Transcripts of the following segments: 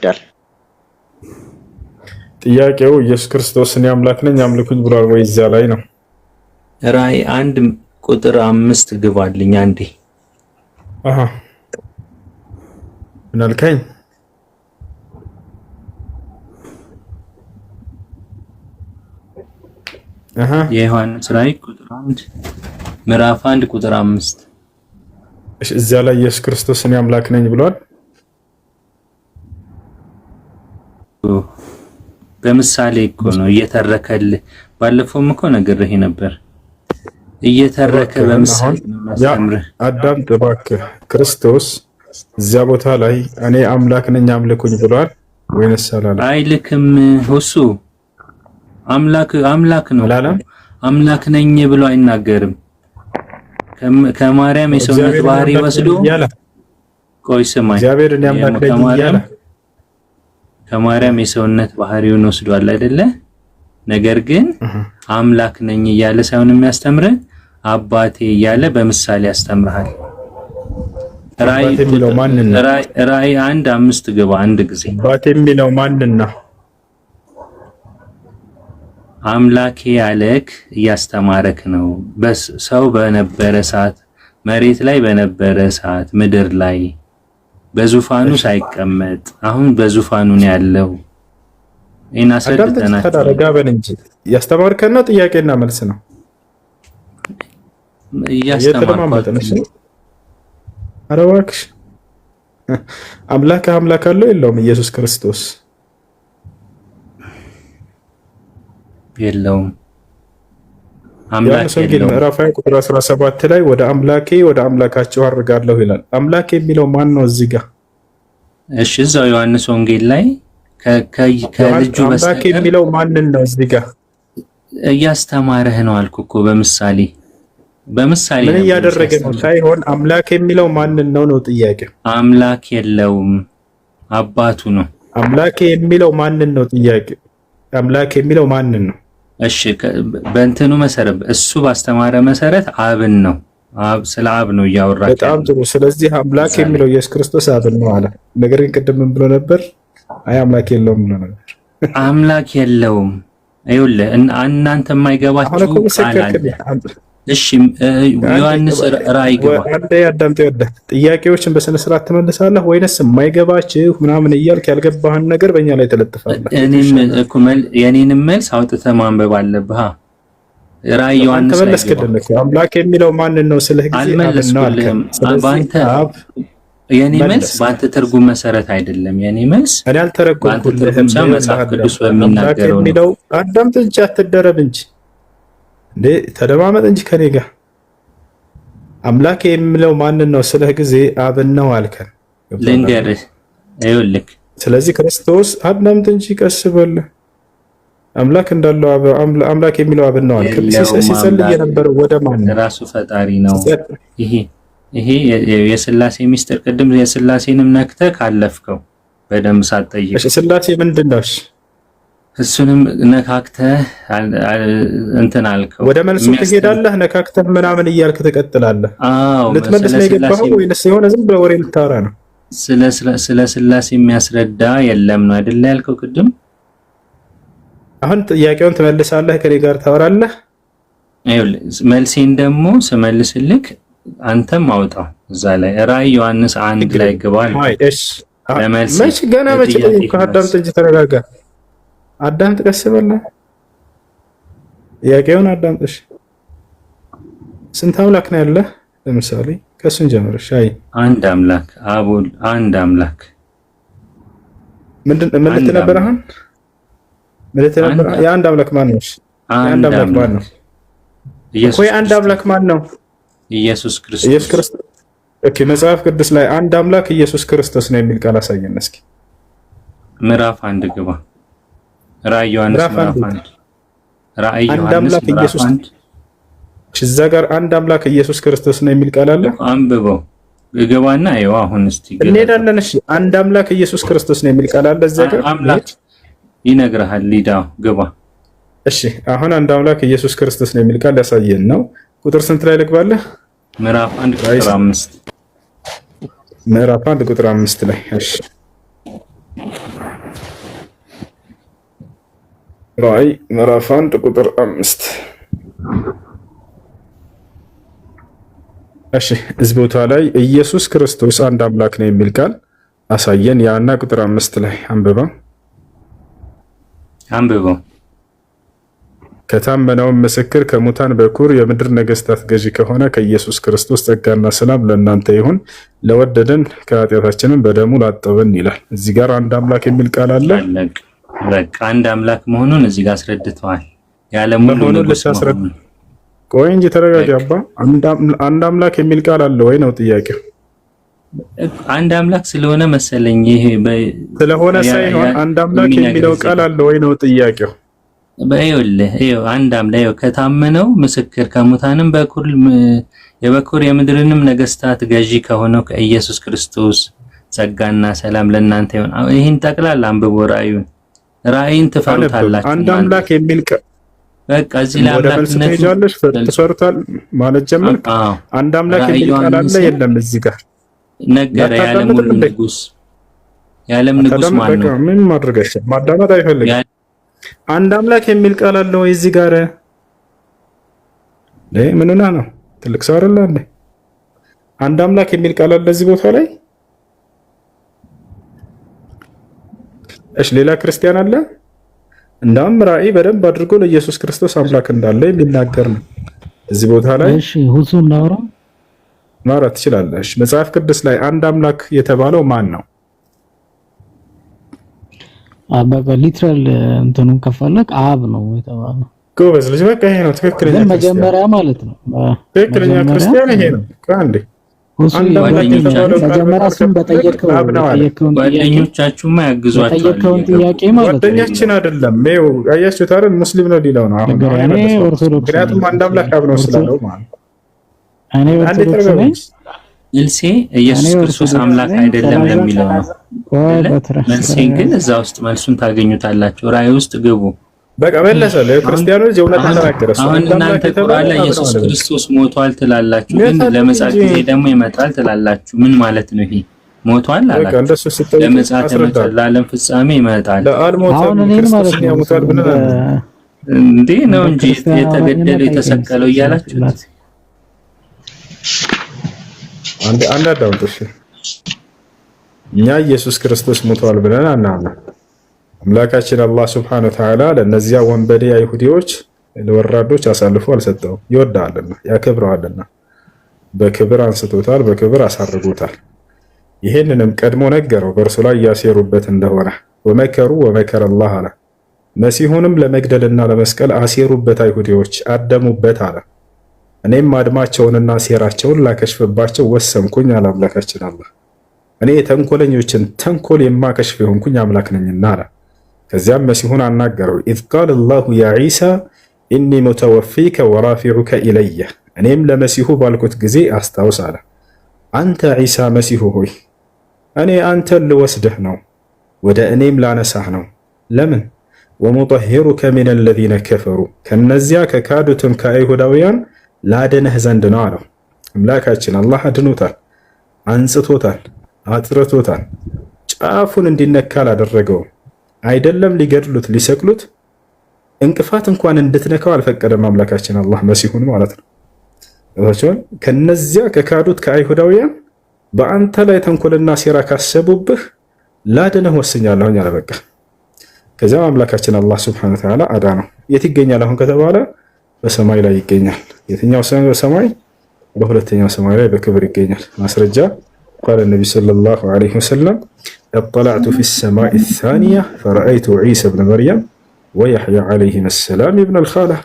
ያስረዳል? ጥያቄው ኢየሱስ ክርስቶስ እኔ አምላክ ነኝ አምልኩኝ ብሏል ወይ? እዚያ ላይ ነው። ራእይ 1 ቁጥር 5 ግባልኝ አንዴ። ምን አልከኝ? የዮሐንስ ራእይ ቁጥር 1 ምዕራፍ 1 ቁጥር 5። እሺ እዚያ ላይ ኢየሱስ ክርስቶስ እኔ አምላክ ነኝ ብሏል? በምሳሌ እኮ ነው እየተረከልህ። ባለፈውም እኮ ነግሬህ ነበር። እየተረከ በምሳሌ ነው ማስተምርህ። አዳምጥ እባክህ። ክርስቶስ እዚያ ቦታ ላይ እኔ አምላክ ነኝ አምልኩኝ ብሏል ወይንስ አላለም? አይልክም። እሱ አምላክ ነው። አምላክ ነኝ ብሎ አይናገርም። ከማርያም የሰውነት ባህሪ ወስዶ ቆይ ስማኝ፣ እግዚአብሔር እኔ አምላክ ነኝ እያለ ከማርያም የሰውነት ባህሪውን ወስዷል አይደለ? ነገር ግን አምላክ ነኝ እያለ ሳይሆን የሚያስተምረን አባቴ እያለ በምሳሌ ያስተምርሃል። ራእይ 1:5 ግባ አንድ ጊዜ። አባቴ የሚለው ማንን ነው? አምላኬ ያለክ እያስተማረክ ነው። ሰው በነበረ ሰዓት፣ መሬት ላይ በነበረ ሰዓት፣ ምድር ላይ በዙፋኑ ሳይቀመጥ አሁን በዙፋኑ ነው ያለው። ኢና ሰደተና ተዳረጋበን እንጂ ያስተማርከና ጥያቄና መልስ ነው ያስተማርከው። ኧረ እባክሽ አምላክ አለው የለውም? ኢየሱስ ክርስቶስ የለውም። አምላክ የለውም። ምዕራፍ 20 ቁጥር 17 ላይ ወደ አምላካቸው አድርጋለሁ ይላል። አምላክ የሚለው ማን ነው እዚህ ጋር? እሺ እዛው ዮሐንስ ወንጌል ላይ ከልጁ በስተቀር አምላክ የሚለው ማንን ነው እዚህ ጋር? እያስተማረህ ነው አልኩ እኮ በምሳሌ ምን እያደረገ ነው ሳይሆን አምላክ የሚለው ማንን ነው ጥያቄው። አምላክ የለውም፣ አባቱ ነው። አምላክ የሚለው ማንን ነው ጥያቄው። አምላክ የሚለው ማንን ነው? እሺ በእንትኑ መሰረት እሱ ባስተማረ መሰረት አብን ነው። ስለ አብ ነው እያወራች። በጣም ጥሩ። ስለዚህ አምላክ የሚለው ኢየሱስ ክርስቶስ አብን ነው አለ። ነገር ግን ቅድም ምን ብሎ ነበር? አይ አምላክ የለውም ብሎ ነበር። አምላክ የለውም። ይኸውልህ እናንተ የማይገባችሁ ቃል አለ። እሺ ዮሐንስ ራእይ ገባ። አንዴ አዳምጥ። ጥያቄዎችን በስነ ስርዓት ትመልሳለህ ወይንስ የማይገባችሁ ምናምን እያልክ ያልገባህን ነገር በእኛ ላይ ተለጥፋለህ? እኔም እኮ የኔንም መልስ አውጥተህ ማንበብ አለብህ። ራእይ ዮሐንስ ተመለስክልህ። አምላክ የሚለው ማንን ነው ስልህ ጊዜ አልመለስኩልህም። በአንተ የኔ መልስ በአንተ ትርጉም መሰረት አይደለም። የኔ መልስ እኔ አልተረጎምኩልህም። መጽሐፍ ቅዱስ በሚናገረው ነው። አዳምጥ እንጂ አትደረብ እንጂ እንዴ ተደማመጥ እንጂ ከኔ ጋር። አምላክ የሚለው ማንን ነው ስልህ ጊዜ አብን ነው አልከን። ልንገርህ ይኸውልህ። ስለዚህ ክርስቶስ አዳምጥ እንጂ ቀስ በል። አምላክ እንዳለው አምላክ የሚለው አብን ነው አልከን። ሲጸልይ የነበረው ወደ ማን ነው? ራሱ ፈጣሪ ነው። ይሄ የሥላሴ ሚስጥር ቅድም የሥላሴንም ነክተህ ካለፍከው በደንብ ሳትጠይቅ። እሺ ሥላሴ ምንድን ነው? እሱንም ነካክተህ እንትን አልከው። ወደ መልሱ ትሄዳለህ። ነካክተህ ምናምን እያልክ ትቀጥላለህ። ልትመልስ ነው የገባኸው ወይንስ የሆነ ዝም ብለህ ወሬ ልታወራ ነው? ስለ ሥላሴ የሚያስረዳ የለም ነው አይደል ያልከው ቅድም። አሁን ጥያቄውን ትመልሳለህ፣ ከኔ ጋር ታወራለህ። መልሴን ደግሞ ስመልስልክ አንተም አውጣው እዛ ላይ ራእይ ዮሐንስ 1 ላይ ገባል። መች ገና መች አዳምጥ እንጂ ተረጋጋ። አዳምጥ፣ ቀስ በል። ጥያቄውን አዳምጥሽ። ስንት አምላክ ነው ያለ? ለምሳሌ ከሱን ጀምረሽ። አይ አንድ አምላክ አቡል አንድ አምላክ ምን ልትነበር አሁን? ምን ልትነበር? የአንድ አምላክ ማን ነው? የአንድ አምላክ ማን ነው? ኢየሱስ። አንድ አምላክ ማን ነው? ኢየሱስ ክርስቶስ። ኢየሱስ ክርስቶስ። ኦኬ፣ መጽሐፍ ቅዱስ ላይ አንድ አምላክ ኢየሱስ ክርስቶስ ነው የሚል ቃል አሳየን እስኪ። ምዕራፍ 1 ግባ። ራእይ ዮሐንስ ምዕራፍ 1 ራእይ ዮሐንስ ምዕራፍ 1 እዛ ጋር አንድ አምላክ ኢየሱስ ክርስቶስ ነው የሚል ቃል አለ። አንብበው ግባና ይኸው አሁን እስቲ እንሄዳለን። እሺ አንድ አምላክ ኢየሱስ ክርስቶስ ነው የሚል ቃል አለ እዛ ጋር። አምላክ ይነግርሃል። ሊዳው ግባ። እሺ አሁን አንድ አምላክ ኢየሱስ ክርስቶስ ነው የሚል ቃል ያሳየን ነው። ቁጥር ስንት ላይ ልግባለህ? ምዕራፍ 1 ቁጥር 5 ምዕራፍ 1 ቁጥር 5 ላይ። እሺ ራእይ ምዕራፍ 1 ቁጥር 5። እሺ እዚህ ቦታ ላይ ኢየሱስ ክርስቶስ አንድ አምላክ ነው የሚል ቃል አሳየን። ያና ቁጥር 5 ላይ አንብበው። ከታመነውም ምስክር ከሙታን በኩር የምድር ነገስታት ገዢ ከሆነ ከኢየሱስ ክርስቶስ ጸጋና ሰላም ለእናንተ ይሁን፣ ለወደደን ከኃጢአታችንም በደሙ ላጠበን ይላል። እዚህ ጋር አንድ አምላክ የሚል ቃል አለ። በቃ አንድ አምላክ መሆኑን እዚህ ጋር አስረድተዋል። ያለም ሁሉ ንጉስ መሆኑን። ቆይ እንጂ ተረጋጋ አባ። አንድ አምላክ የሚል ቃል አለ ወይ ነው ጥያቄው? አንድ አምላክ ስለሆነ መሰለኝ ይሄ ስለሆነ ሳይሆን አንድ አምላክ የሚለው ቃል አለ ወይ ነው ጥያቄው? በይኸውልህ አንድ አምላክ ከታመነው ምስክር ከሙታንም በኩር የበኩር የምድርንም ነገስታት ገዢ ከሆነው ከኢየሱስ ክርስቶስ ጸጋና ሰላም ለእናንተ ይሁን። ይሄን ጠቅላላ አንብቦ ራእይን ትፈሩታላችሁ። አንድ አምላክ የሚል በቃ እዚህ ላይ አምላክነት ትፈሩታል ማለት ጀመር። አንድ አምላክ የሚል ቃል አለ የለም? እዚህ ጋር ነገር የዓለም ሁሉ ንጉስ የዓለም ንጉስ ማለት ነው። ምን ማድረጋሽ ማዳመጥ አይፈልግም። አንድ አምላክ የሚል ቃል አለ ወይ እዚህ ጋር? ምንና ነው? ትልቅ ሰው አይደለ እንዴ? አንድ አምላክ የሚል ቃል አለ እዚህ ቦታ ላይ? እሺ ሌላ ክርስቲያን አለ? እንዳውም ራእይ በደንብ አድርጎ ለኢየሱስ ክርስቶስ አምላክ እንዳለ የሚናገር ነው እዚህ ቦታ ላይ። እሺ ሁሱ እናውራ ማውራት ትችላለሽ። መጽሐፍ ቅዱስ ላይ አንድ አምላክ የተባለው ማን ነው? በቃ ሊትራል እንትኑን ከፈለክ አብ ነው የተባለው። ጎበዝ ልጅ በቃ ይሄ ነው ትክክለኛ ክርስቲያን መጀመሪያ ማለት ነው። ትክክለኛ ክርስቲያን ይሄ ነው። አንዴ መጀመሪያ እሱን በጠየቀው ጓደኞቻችሁማ ያግዟቸዋል። ጥያቄ ማለት ጓደኛችን አይደለም። ይኸው አያችሁት አይደል? ሙስሊም ነው ሊለው ነው አሁን። ምክንያቱም አንድ አምላክ አብ ነው ስላለው ማለት ነው። እኔ ኦርቶዶክስ ነኝ። መልሴ ኢየሱስ ክርስቶስ አምላክ አይደለም ለሚለው ነው። መልሴ ግን እዛ ውስጥ መልሱን ታገኙታላችሁ። ራእይ ውስጥ ግቡ። በቃ መለሰ። ለክርስቲያኖች የእውነት ተናገረ። አሁን እናንተ ቁርአን ላይ ኢየሱስ ክርስቶስ ሞቷል ትላላችሁ፣ ግን ለመጻት ጊዜ ደግሞ ይመጣል ትላላችሁ። ምን ማለት ነው ይሄ? ሞቷል አላችሁ፣ ለመጻት ይመጣል፣ ለዓለም ፍጻሜ ይመጣል። አሁን እኔን ማለት ነው ሞቷል ብለናል እንዴ? ነው እንጂ የተገደለው የተሰቀለው እያላችሁ አንድ አዳምጦሽ እኛ ኢየሱስ ክርስቶስ ሞቷል ብለን አናምንም። አምላካችን አላህ Subhanahu Wa Ta'ala ለነዚያ ወንበዴ አይሁዲዎች ለወራዶች አሳልፎ አልሰጠውም። ይወዳልና ያከብረዋልና በክብር አንስቶታል፣ በክብር አሳርጎታል። ይሄንንም ቀድሞ ነገረው በእርሱ ላይ ያሴሩበት እንደሆነ ወመከሩ ወመከረ አላህ አለ። መሲሁንም ለመግደልና ለመስቀል አሴሩበት አይሁዲዎች አደሙበት አለ። እኔም አድማቸውንና ሴራቸውን ላከሽፍባቸው ወሰንኩኝ አለ አምላካችን አላህ። እኔ የተንኮለኞችን ተንኮል የማከሽፍ የሆንኩኝ አምላክ ነኝና አለ። ከዚያም መሲሁን አናገረው። ኢዝ ቃለ አላሁ ያ ዒሳ ኢኒ ሙተወፊከ ወራፊዑከ ኢለየ። እኔም ለመሲሁ ባልኩት ጊዜ አስታውስ አለ። አንተ ዒሳ መሲሁ ሆይ እኔ አንተን ልወስድህ ነው፣ ወደ እኔም ላነሳህ ነው። ለምን? ወሙጠሂሩከ ሚነ ለዚነ ከፈሩ ከነዚያ ከካዱትም ከአይሁዳውያን ላደነህ ዘንድ ነው አለው። አምላካችን አላህ አድኖታል፣ አንጽቶታል፣ አጥርቶታል። ጫፉን እንዲነካ አላደረገውም። አይደለም ሊገድሉት ሊሰቅሉት እንቅፋት እንኳን እንድትነካው አልፈቀደም አምላካችን አላህ መሲሁን ማለት ነው። ከነዚያ ከካዱት ከአይሁዳውያን በአንተ ላይ ተንኮልና ሴራ ካሰቡብህ ላደነህ ወስኛለሁኝ አለ። በቃ ከዚያም አምላካችን አላህ Subhanahu Wa Ta'ala አዳነው። የት ይገኛል አሁን ከተባለ በሰማይ ላይ ይገኛል። የትኛው ሰማይ? በሁለተኛው ሰማይ ላይ በክብር ይገኛል። ማስረጃ ቃል ነብዩ ሰለላሁ ዐለይሂ ወሰለም اطلعت في السماء الثانية فرأيت عيسى ابن مريم ويحيى عليهما السلام ابن الخالة።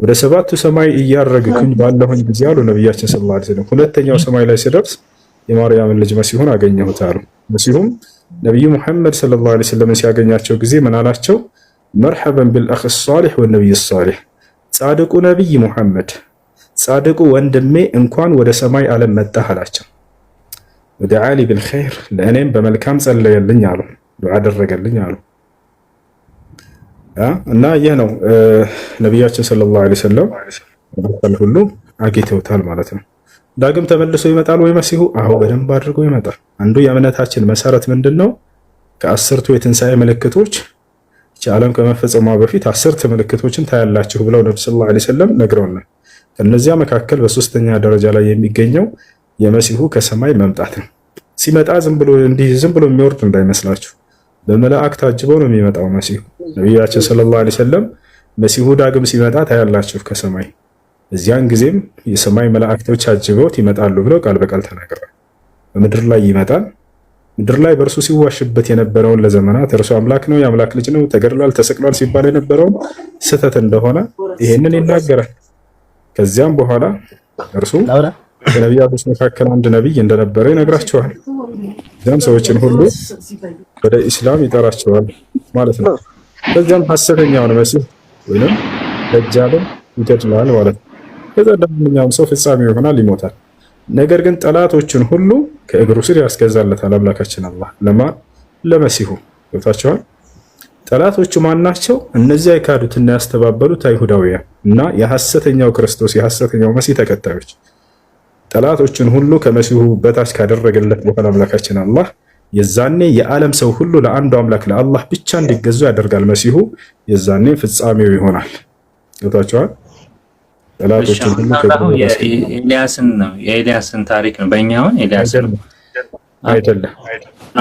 ወደ ሰባቱ ሰማይ እያረግኩኝ ባለሁኝ ጊዜ አሉ ነብያችን ሰለላሁ ዐለይሂ ወሰለም ሁለተኛው ሰማይ ላይ ሲደርስ የማርያምን ልጅ መሲሁን አገኘሁት አሉ። መሲሁም ነብዩ መሐመድ ሰለላሁ ዐለይሂ ወሰለም ሲያገኛቸው ጊዜ ምን አላቸው? መርሐበን ቢልአኺ الصالح والنبي الصالح። ጻድቁ ነብይ ሙሐመድ ጻድቁ ወንድሜ እንኳን ወደ ሰማይ ዓለም መጣህ አላቸው። ወደ ዓሊ ቢልኸይር ለእኔም በመልካም ጸለየልኝ አሉ፣ ዱዓ አደረገልኝ አሉ። እና ይህ ነው ነቢያችን ሰለላሁ ዐለይሂ ወሰለም ሁሉ አግኝተውታል ማለት ነው። ዳግም ተመልሶ ይመጣል ወይ መሲሁ? አዎ በደንብ አድርጎ ይመጣል። አንዱ የእምነታችን መሰረት ምንድን ነው? ከአስርቱ የትንሣኤ ምልክቶች ዓለም ከመፈጸሟ በፊት 10 ምልክቶችን ታያላችሁ ብለው ነብዩ ሰለላሁ ዐለይሂ ወሰለም ነግረውናል። ከነዚያ መካከል በሶስተኛ ደረጃ ላይ የሚገኘው የመሲሁ ከሰማይ መምጣት ነው። ሲመጣ ዝም ብሎ የሚወርድ እንዳይመስላችሁ፣ በመላእክት ታጅበው ነው የሚመጣው መሲሁ። ነቢያችን ሰለላሁ ዐለይሂ ወሰለም መሲሁ ዳግም ሲመጣ ታያላችሁ ከሰማይ፣ እዚያን ጊዜም የሰማይ መላእክቶች አጅበውት ይመጣሉ ብለው ቃል በቃል ተናግረዋል። በምድር ላይ ይመጣል። ምድር ላይ በእርሱ ሲዋሽበት የነበረውን ለዘመናት እርሱ አምላክ ነው፣ የአምላክ ልጅ ነው፣ ተገድሏል፣ ተሰቅሏል ሲባል የነበረውን ስህተት እንደሆነ ይሄንን ይናገራል። ከዚያም በኋላ እርሱ ከነቢያቶች መካከል አንድ ነቢይ እንደነበረ ይነግራቸዋል። እዚያም ሰዎችን ሁሉ ወደ ኢስላም ይጠራቸዋል ማለት ነው። ከዚያም ሐሰተኛውን መሲህ ወይንም ደጃልን ይገድላል ማለት ነው። ከዛ ማንኛውም ሰው ፍጻሜው ይሆናል፣ ይሞታል። ነገር ግን ጠላቶችን ሁሉ ከእግሩ ስር ያስገዛለታል አምላካችን አላህ። ለመሲሁ ገብታችኋል? ጠላቶቹ ማናቸው? እነዚያ የካዱትና ያስተባበሉት አይሁዳውያን እና የሐሰተኛው ክርስቶስ የሐሰተኛው መሲህ ተከታዮች። ጠላቶችን ሁሉ ከመሲሁ በታች ካደረገለት በኋላ አምላካችን አላህ የዛኔ የዓለም ሰው ሁሉ ለአንዱ አምላክ ለአላህ ብቻ እንዲገዙ ያደርጋል መሲሁ። የዛኔ ፍጻሜው ይሆናል። ገብታችኋል? ጠላቶችን ሁሉ ኤልያስን ነው የኤልያስን ታሪክ ነው። በእኛውን ኤልያስ አይደለም።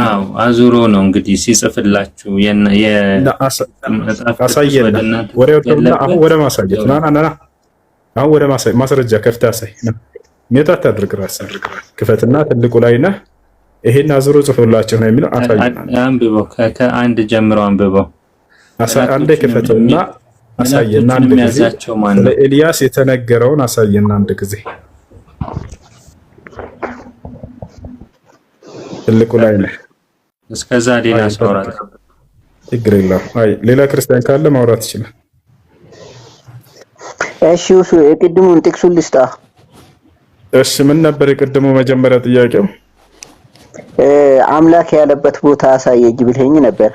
አዎ አዙሮ ነው እንግዲህ ሲጽፍላችሁ አሳየን። አሁን ወደ ማሳየት አሁን ወደ ማስረጃ ከፍታ ያሳይ ነው። ሜታ ታድርግ ራስህ ክፈትና ትልቁ ላይ ነህ። ይሄን አዙሮ ጽፎላችሁ ነው የሚለው አሳየን። አንብበው ከአንድ ጀምሮ አንብበው። አንዴ ክፈትና አሳየና አንድ ጊዜ ለኤልያስ የተነገረውን አሳየና አንድ ጊዜ ትልቁ ላይ ነህ። እስከዛ ሌላ ሰውራት ችግር የለም። አይ ሌላ ክርስቲያን ካለ ማውራት ይችላል። እሺ እሱ የቅድሙን ጥቅሱን ልስጣ። እሺ ምን ነበር የቅድሙ መጀመሪያ ጥያቄው? አምላክ ያለበት ቦታ አሳየኝ ብለኝ ነበር።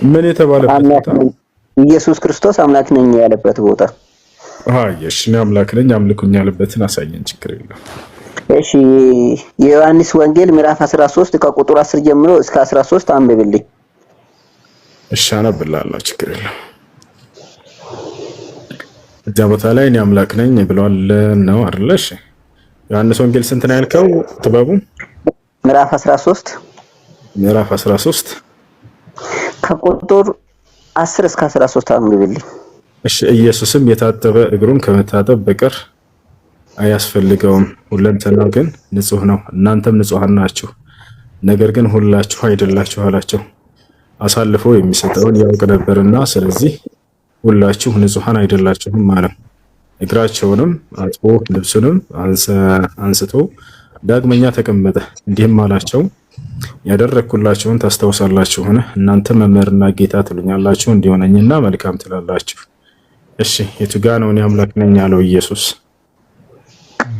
ምን የተባለበት ቦታ? ኢየሱስ ክርስቶስ አምላክ ነኝ ያለበት ቦታ። እሺ እኔ አምላክ ነኝ አምልኩኝ ያለበትን አሳየን። ችግር የለም። እሺ የዮሐንስ ወንጌል ምዕራፍ 13 ከቁጥር 10 ጀምሮ እስከ 13 አንብብልኝ። እሺ አነብላለሁ። ችግር የለም። እዚያ ቦታ ላይ እኔ አምላክ ነኝ ብሏል ነው አይደል? እሺ ዮሐንስ ወንጌል ስንት ነው ያልከው ጥበቡ? ምዕራፍ 13 ከቁጥር 10 እስከ 13 አንብብልኝ። እሺ ኢየሱስም የታጠበ እግሩን ከመታጠብ በቀር አያስፈልገውም፣ ሁለንተናው ግን ንጹህ ነው፣ እናንተም ንጹሃን ናችሁ፣ ነገር ግን ሁላችሁ አይደላችሁ አላቸው። አሳልፎ የሚሰጠውን ያውቅ ነበርና ስለዚህ ሁላችሁ ንጹሃን አይደላችሁም ማለት። እግራቸውንም አጥቦ ልብሱንም አንስቶ ዳግመኛ ተቀመጠ፣ እንዲህም አላቸው ያደረግኩላችሁን ታስታውሳላችሁን? እናንተ መምህርና ጌታ ትሉኛላችሁ፣ እንዲሆነኝና መልካም ትላላችሁ። እሺ የቱ ጋ ነው እኔ አምላክ ነኝ ያለው ኢየሱስ?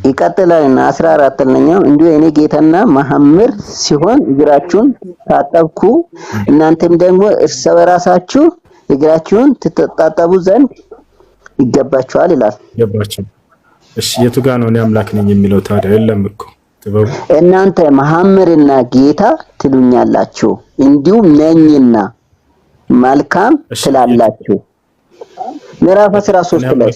ይቀጥላልና 14ኛው እንዲሁ እኔ ጌታና መሐመድ ሲሆን እግራችሁን ታጠብኩ፣ እናንተም ደግሞ እርስ በራሳችሁ እግራችሁን ትታጠቡ ዘንድ ይገባችኋል ይላል። ይገባችሁ። እሺ የቱ ጋ ነው እኔ አምላክ ነኝ የሚለው ታዲያ? የለም እኮ ጥበቡ። እናንተ መሐመድና ጌታ ትሉኛላችሁ እንዲሁም ነኝና መልካም ትላላችሁ። ምዕራፍ 13 ላይ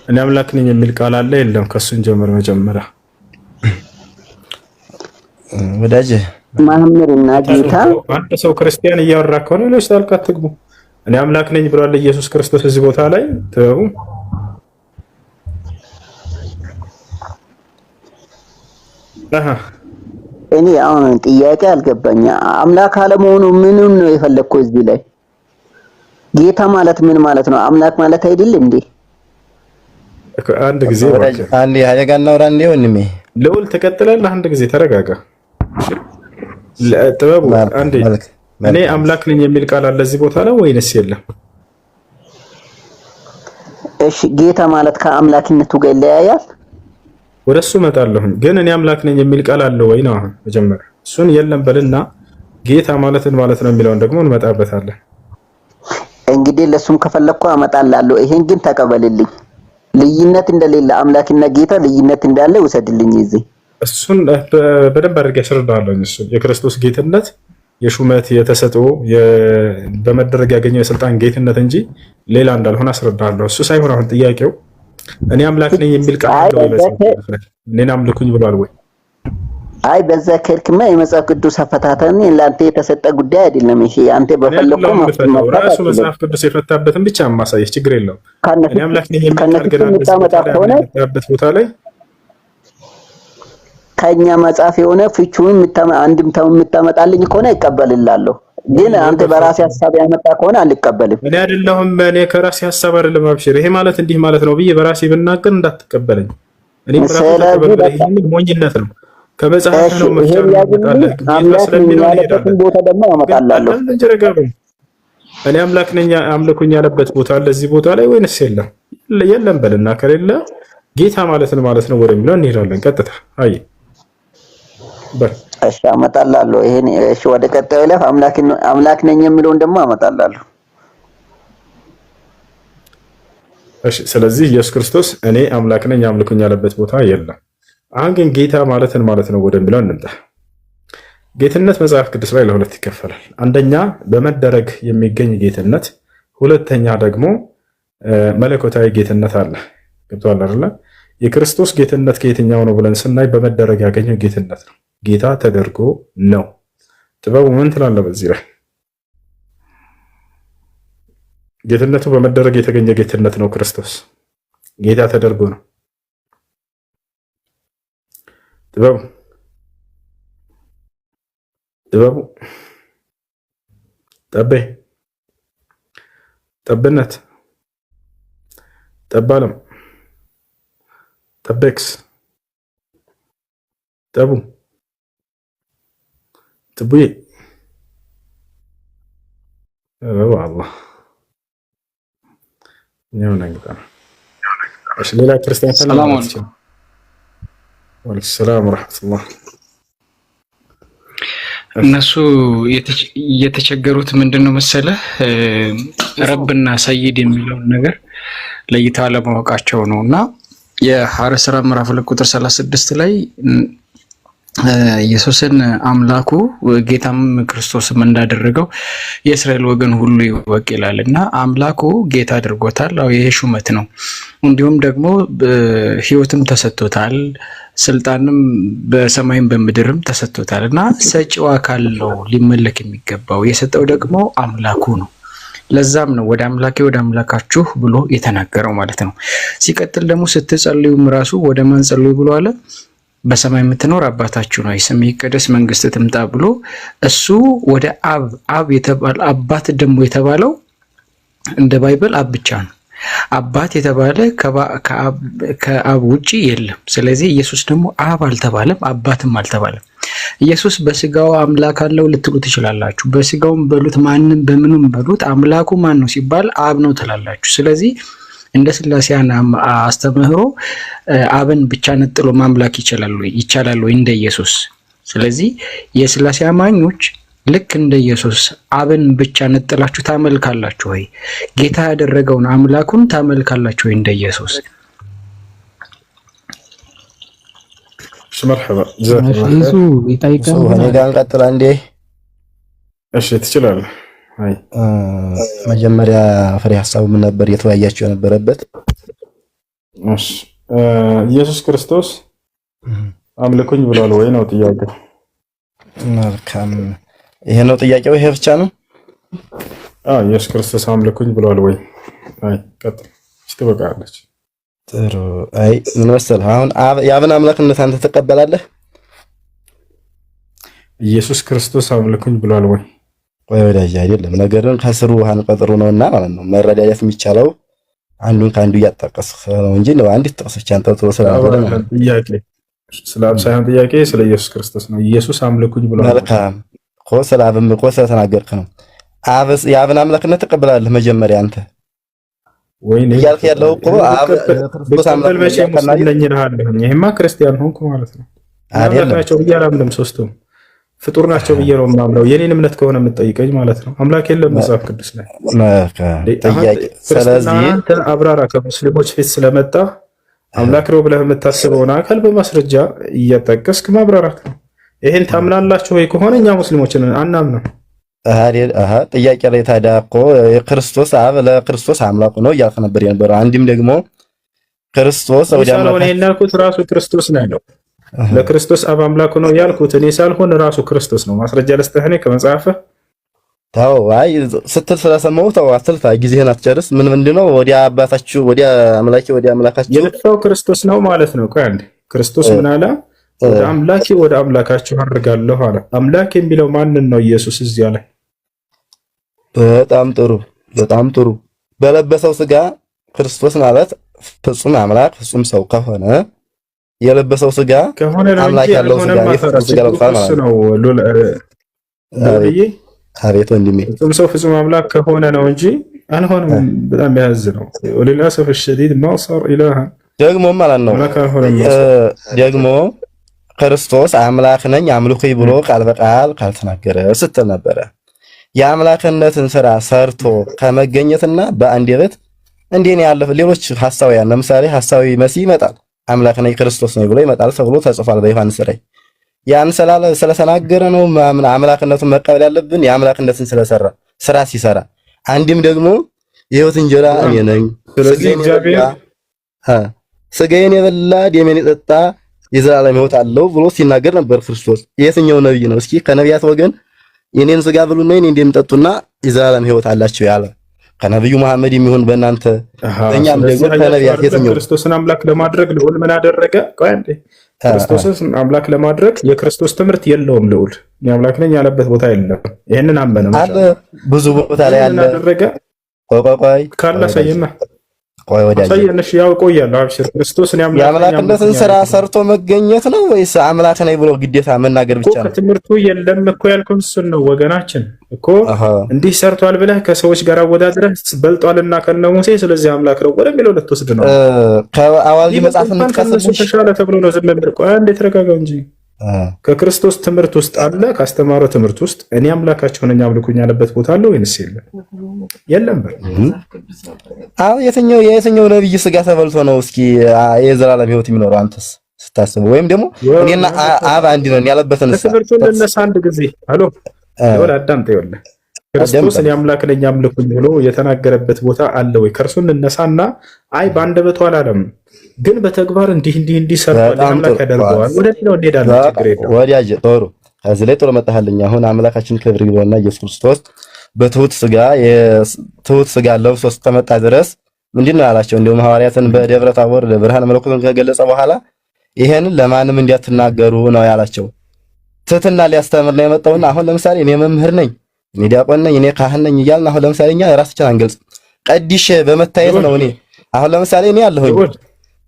እኔ አምላክ ነኝ የሚል ቃል አለ የለም? ከሱን ጀምር መጀመሪያ ወዳጅ መሐመድና ጌታ። አንድ ሰው ክርስቲያን እያወራ ከሆነ ሌሎች ጣልቃ አትግቡ። እኔ አምላክ ነኝ ብሏል ኢየሱስ ክርስቶስ እዚህ ቦታ ላይ ጥበቡ። እኔ አሁን ጥያቄ አልገባኝ። አምላክ አለመሆኑ ምኑን ነው የፈለግከው እዚህ ላይ? ጌታ ማለት ምን ማለት ነው? አምላክ ማለት አይደል እንዴ? አንድ ጊዜ አንዴ ያጋና ወራ እንዴ ወንድሜ ልዑል ትቀጥላለህ። አንድ ጊዜ ተረጋጋ። ጥበቡ አንዴ እኔ አምላክ ነኝ የሚል ቃል አለ እዚህ ቦታ ላይ ወይንስ የለም? እሺ ጌታ ማለት ከአምላክነቱ ጋር ይለያያል? ወደሱ እመጣለሁ። ግን እኔ አምላክ ነኝ የሚል ቃል አለ ወይ ነው አሁን መጀመሪያ እሱን የለም በልና ጌታ ማለትን ማለት ነው የሚለውን ደግሞ እንመጣበታለን። እንግዲህ ለሱም ከፈለኩ አመጣላለሁ። ይሄን ግን ተቀበልልኝ። ልዩነት እንደሌለ አምላክና ጌታ ልዩነት እንዳለ ውሰድልኝ። እዚህ እሱን በደንብ አድርጌ አስረዳለሁ። እሱ የክርስቶስ ጌትነት የሹመት የተሰጠው በመደረግ ያገኘው የስልጣን ጌትነት እንጂ ሌላ እንዳልሆነ አስረዳለሁ። እሱ ሳይሆን አሁን ጥያቄው እኔ አምላክ ነኝ የሚል ቃል አለው ይመስላል። እኔን አምልኩኝ ብሏል ወይ? አይ በዛ ከልክማ የመጽሐፍ ቅዱስ አፈታተን ለአንተ የተሰጠ ጉዳይ አይደለም። እሺ አንተ በፈለከው ራሱ መጽሐፍ ቅዱስ የፈታበትን ብቻ ማሳየት ችግር የለውም። እኔ አምላክ ነኝ የሚል ቃል ግን አለበት ቦታ ላይ ከኛ መጽሐፍ የሆነ ፍቹን አንድምታው የምታመጣልኝ ከሆነ ይቀበልላለሁ። ግን አንተ በራሴ ሐሳብ ያመጣ ከሆነ አልቀበልም። እኔ አይደለሁም እኔ ከራሴ ሐሳብ አይደለም። አብሽር ይሄ ማለት እንዲህ ማለት ነው ብዬ በራሴ ብናገር እንዳትቀበለኝ። እኔ በራሴ ተቀበል ይሄ ሞኝነት ነው። ከመጽሐፍ ነው መፍቻለሁ ይመጣልህ ጌታ ስለሚለው ይሄዳል። ቦታ ደግሞ ያመጣላለሁ። እኔ አምላክ ነኝ አምልኩኝ ያለበት ቦታ አለ እዚህ ቦታ ላይ ወይንስ የለም? የለም በልና ከሌለ ጌታ ማለት ነው ወደሚለው እንሄዳለን ቀጥታ። አይ እሺ አመጣላለሁ። ይሄን እሺ ወደ ቀጣዩ ላይ አምላክ ነኝ የሚለውን ደግሞ አመጣላለሁ። እሺ ስለዚህ ኢየሱስ ክርስቶስ እኔ አምላክ ነኝ አምልኩኝ ያለበት ቦታ የለም። አሁን ግን ጌታ ማለት ነው ወደሚለው እንምጣ። ጌትነት መጽሐፍ ቅዱስ ላይ ለሁለት ይከፈላል። አንደኛ በመደረግ የሚገኝ ጌትነት፣ ሁለተኛ ደግሞ መለኮታዊ ጌትነት አለ። ገብቶሃል አይደል? የክርስቶስ ጌትነት ከየትኛው ነው ብለን ስናይ በመደረግ ያገኘው ጌትነት ነው። ጌታ ተደርጎ ነው። ጥበቡ ምን ትላለህ በዚህ ላይ? ጌትነቱ በመደረግ የተገኘ ጌትነት ነው። ክርስቶስ ጌታ ተደርጎ ነው። ጥበቡ ጠብነት ጠባለም ጠቤክስ ጥቡዬ አላህ ነው ነገታ። እሺ ሌላ ክርስቲያን ሰላም አለይኩም ወሰላም ወራህመቱላህ። እነሱ የተቸገሩት ምንድነው መሰለህ ረብና ሰይድ የሚለውን ነገር ለይታ ለማወቃቸው ነውና የሐዋርያት ሥራ ምዕራፍ 2 ቁጥር 36 ላይ ኢየሱስን አምላኩ ጌታም ክርስቶስም እንዳደረገው የእስራኤል ወገን ሁሉ ይወቅ ይላልና አምላኩ ጌታ አድርጎታል። ይሄ ሹመት ነው። እንዲሁም ደግሞ ሕይወትም ተሰጥቶታል፣ ስልጣንም በሰማይም በምድርም ተሰጥቶታልና ሰጪው አካል ነው ሊመለክ የሚገባው። የሰጠው ደግሞ አምላኩ ነው። ለዛም ነው ወደ አምላካችሁ ብሎ የተናገረው ማለት ነው። ሲቀጥል ደግሞ ስትጸልዩም ራሱ ወደ ማን ጸልዩ ብሎ አለ? በሰማይ የምትኖር አባታችሁ ነው፣ ስምህ ይቀደስ፣ መንግስትህ ትምጣ ብሎ እሱ ወደ አብ የተባለ አባት ደግሞ የተባለው እንደ ባይብል አብ ብቻ ነው። አባት የተባለ ከአብ ውጪ የለም። ስለዚህ ኢየሱስ ደግሞ አብ አልተባለም፣ አባትም አልተባለም። ኢየሱስ በስጋው አምላክ አለው ልትሉ ትችላላችሁ። በስጋውም በሉት ማንም በምንም በሉት አምላኩ ማን ነው ሲባል አብ ነው ትላላችሁ። ስለዚህ እንደ ሥላሴያን አስተምህሮ አብን ብቻ ነጥሎ ማምላክ ይቻላል ወይ እንደ ኢየሱስ? ስለዚህ የሥላሴ አማኞች ልክ እንደ ኢየሱስ አብን ብቻ ነጥላችሁ ታመልካላችሁ ወይ? ጌታ ያደረገውን አምላኩን ታመልካላችሁ ወይ እንደ ኢየሱስ? መርሐባ እሱ ይጠይቃል። እኔ ጋር እንቀጥል አንዴ። እሺ ትችላለህ። አይ መጀመሪያ ፍሬ ሐሳቡ ምን ነበር የተወያያችሁ የነበረበት? እሺ ኢየሱስ ክርስቶስ አምልኩኝ ብሏል ወይ ነው ጥያቄው። መልካም ይሄ ነው ጥያቄው። ይሄ ብቻ ነው? ኢየሱስ ክርስቶስ አምልኩኝ ብሏል ወይ? አይ ቀጥል ትበቃለች። ጥሩ። አይ ምን መሰለህ አሁን የአብን አምላክነት አንተ ትቀበላለህ? ኢየሱስ ክርስቶስ አምልኩኝ ብሏል ወይ? ወይ ወዳጅ አይደለም፣ ነገርን ከስሩ አንቀጥሩ ነውና ማለት ነው። መረዳዳት የሚቻለው አንዱን ከአንዱ እያጣቀስክ ነው እንጂ ነው አንዲት ጥቅስ ብቻ አንጠልጥሎ ስለሆነ ጥያቄ ስለ አብ ሳይሆን ጥያቄ ስለ ኢየሱስ ክርስቶስ ነው። ኢየሱስ አምልኩኝ ብሏል። መልካም እኮ ስለ አብም እኮ ስለተናገርክ ነው። የአብን አምላክነት ትቀበላለህ መጀመሪያ አንተ ወይኔ እያልክ ያለው እኮ አብ ክርስቶስ አምላክ ነው። ይሄማ ክርስቲያን ሆንኩ ማለት ነው። አምላካቸው ብዬ አላምንም። ሶስቱም ፍጡር ናቸው ብዬ ነው የማምነው። የኔን እምነት ከሆነ የምትጠይቀኝ ማለት ነው። አምላክ የለም መጽሐፍ ቅዱስ ላይ። ስለዚህ አብራራ። ከሙስሊሞች ፊት ስለመጣ አምላክ ነው ብለህ የምታስበውን አካል በማስረጃ እያጠቀስክ ማብራራት ነው። ይሄን ታምናላችሁ ወይ ከሆነ እኛ ሙስሊሞችን አናምነው። ጥያቄ ላይ ታዲያ እኮ የክርስቶስ አብ ለክርስቶስ አምላኩ ነው እያልክ ነበር የነበረው። አንድም ደግሞ ክርስቶስ ወደ አምላክ ነው ያልኩት ራሱ ክርስቶስ ነው ያለው። ለክርስቶስ አብ አምላኩ ነው ያልኩት እኔ ሳልሆን ራሱ ክርስቶስ ነው። ማስረጃ ልስጥህ እኔ ከመጽሐፍ ታው አይ ስትል ስለሰማሁ ታው አትልፋ፣ ጊዜህን አትጨርስ። ምንድነው ወደ አባታችሁ ወደ አምላኬ ወደ አምላካችሁ የለፈው ክርስቶስ ነው ማለት ነው። ቆይ አንዴ ክርስቶስ ምን አለ? ወደ አምላኬ ወደ አምላካችሁ አድርጋለሁ አለ። አምላክ የሚለው ማንን ነው? ኢየሱስ እዚያ ላይ። በጣም ጥሩ በጣም ጥሩ። በለበሰው ስጋ ክርስቶስ ማለት ፍጹም አምላክ ፍጹም ሰው ከሆነ የለበሰው ስጋ ከሆነ አምላክ ያለው ስጋ የፍጹም ስጋ ለብሷል ማለት ነው። አቤት ወንድሜ ፍጹም ሰው ፍጹም አምላክ ከሆነ ነው እንጂ አልሆነም። በጣም ያዝ ነው። ወለላሰፍ الشديد ما صار اله ደግሞ ማለት ነው። ደግሞ ክርስቶስ አምላክ ነኝ አምልኩኝ ብሎ ቃል በቃል ካልተናገረ ስትል ነበረ። የአምላክነትን ስራ ሰርቶ ከመገኘትና በአንደበት እንዴት ያለፈ ሌሎች ሐሳውያን ለምሳሌ ሐሳዊ መሲህ ይመጣል አምላክ ነኝ ክርስቶስ ነው ብሎ ይመጣል ተብሎ ተጽፏል በዮሐንስ ላይ። ያን ስለተናገረ ነው አምላክነቱን መቀበል ያለብን የአምላክነትን ስለሰራ ስራ ሲሰራ። አንድም ደግሞ የሕይወት እንጀራ እኔ ነኝ ስጋዬን የበላ ደሜን የጠጣ የዘላለም ሕይወት አለው ብሎ ሲናገር ነበር ክርስቶስ። የትኛው ነብይ ነው እስኪ ከነቢያት ወገን የኔን ስጋ ብሉና የኔን ደም ጠጡና የዘላለም ሕይወት አላችሁ ያለ? ከነብዩ መሐመድ የሚሆን በእናንተ እኛም ደግሞ ከነቢያት የትኛው? ክርስቶስን አምላክ ለማድረግ ልዑል ምን አደረገ? ቆይ አንዴ ክርስቶስን አምላክ ለማድረግ የክርስቶስ ትምህርት የለውም። ልዑል እኔ አምላክ ነኝ ያለበት ቦታ የለም። ይሄንን አመነ አለ ብዙ ቦታ ላይ አለ። አደረገ ቆይ ካላ ሰየና ቆይ ወዳጅ ሰየነሽ ያው ቆያለሁ። አብሽር ክርስቶስን የአምላክነትን ስራ ሰርቶ መገኘት ነው ወይስ አምላክ ነኝ ብሎ ግዴታ መናገር ብቻ ነው? ከትምህርቱ የለም እኮ ያልከው እሱን ነው ወገናችን እኮ እንዲህ ሰርቷል ብለህ ከሰዎች ጋር አወዳድረህ በልጧልና ከነ ሙሴ ስለዚህ አምላክ ነው ወደሚለው ልትወስድ ነው። ከአዋልድ መጽሐፍ እንጥቀስልሽ ተሻለ ተብሎ ነው ዝም ብለህ ቆይ አንዴ ተረጋጋው እንጂ ከክርስቶስ ትምህርት ውስጥ አለ ካስተማረው ትምህርት ውስጥ እኔ አምላካችሁ ነኝ አምልኩኝ ያለበት ቦታ አለ ወይንስ የለም? የለም። አዎ የትኛው ነብይ ስጋ ተበልቶ ነው እስኪ የዘላለም ሕይወት የሚኖረው አንተስ ስታስበው? ወይም ደግሞ እኔና አብ አንድ ነን ያለበትን ትምህርቱን ለነሳ አንድ ጊዜ አሎ ወላ አዳምጥ ይወለ ክርስቶስ እኔ አምላክ ነኝ አምልኩኝ ብሎ የተናገረበት ቦታ አለ ወይ? ከርሱን እነሳና አይ በአንደበቱ አላለም ግን በተግባር እንዲህ ሰርቷል አምላክ ያደርገዋል ወደሚለው እንሄዳለን። ችግር የለም ወዲያጅ ጦሩ ከዚህ ላይ ጦር መጣልኝ። አሁን አምላካችን ክብር ይግባውና ኢየሱስ ክርስቶስ በትሁት ስጋ ለብሶ እስከመጣ ድረስ ምንድነው ያላቸው? እንደውም ሐዋርያትን በደብረ ታቦር ብርሃነ መለኮትን ከገለጸ በኋላ ይሄንን ለማንም እንዲያትናገሩ ነው ያላቸው። ትህትና ሊያስተምር ነው የመጣውና አሁን ለምሳሌ እኔ መምህር ነኝ እኔ ዲያቆን ነኝ እኔ ካህን ነኝ እያልን አሁን ለምሳሌ እኛ ራሳችን አንገልጽ ቀዲሽ በመታየት ነው። እኔ አሁን ለምሳሌ እኔ ያለሁኝ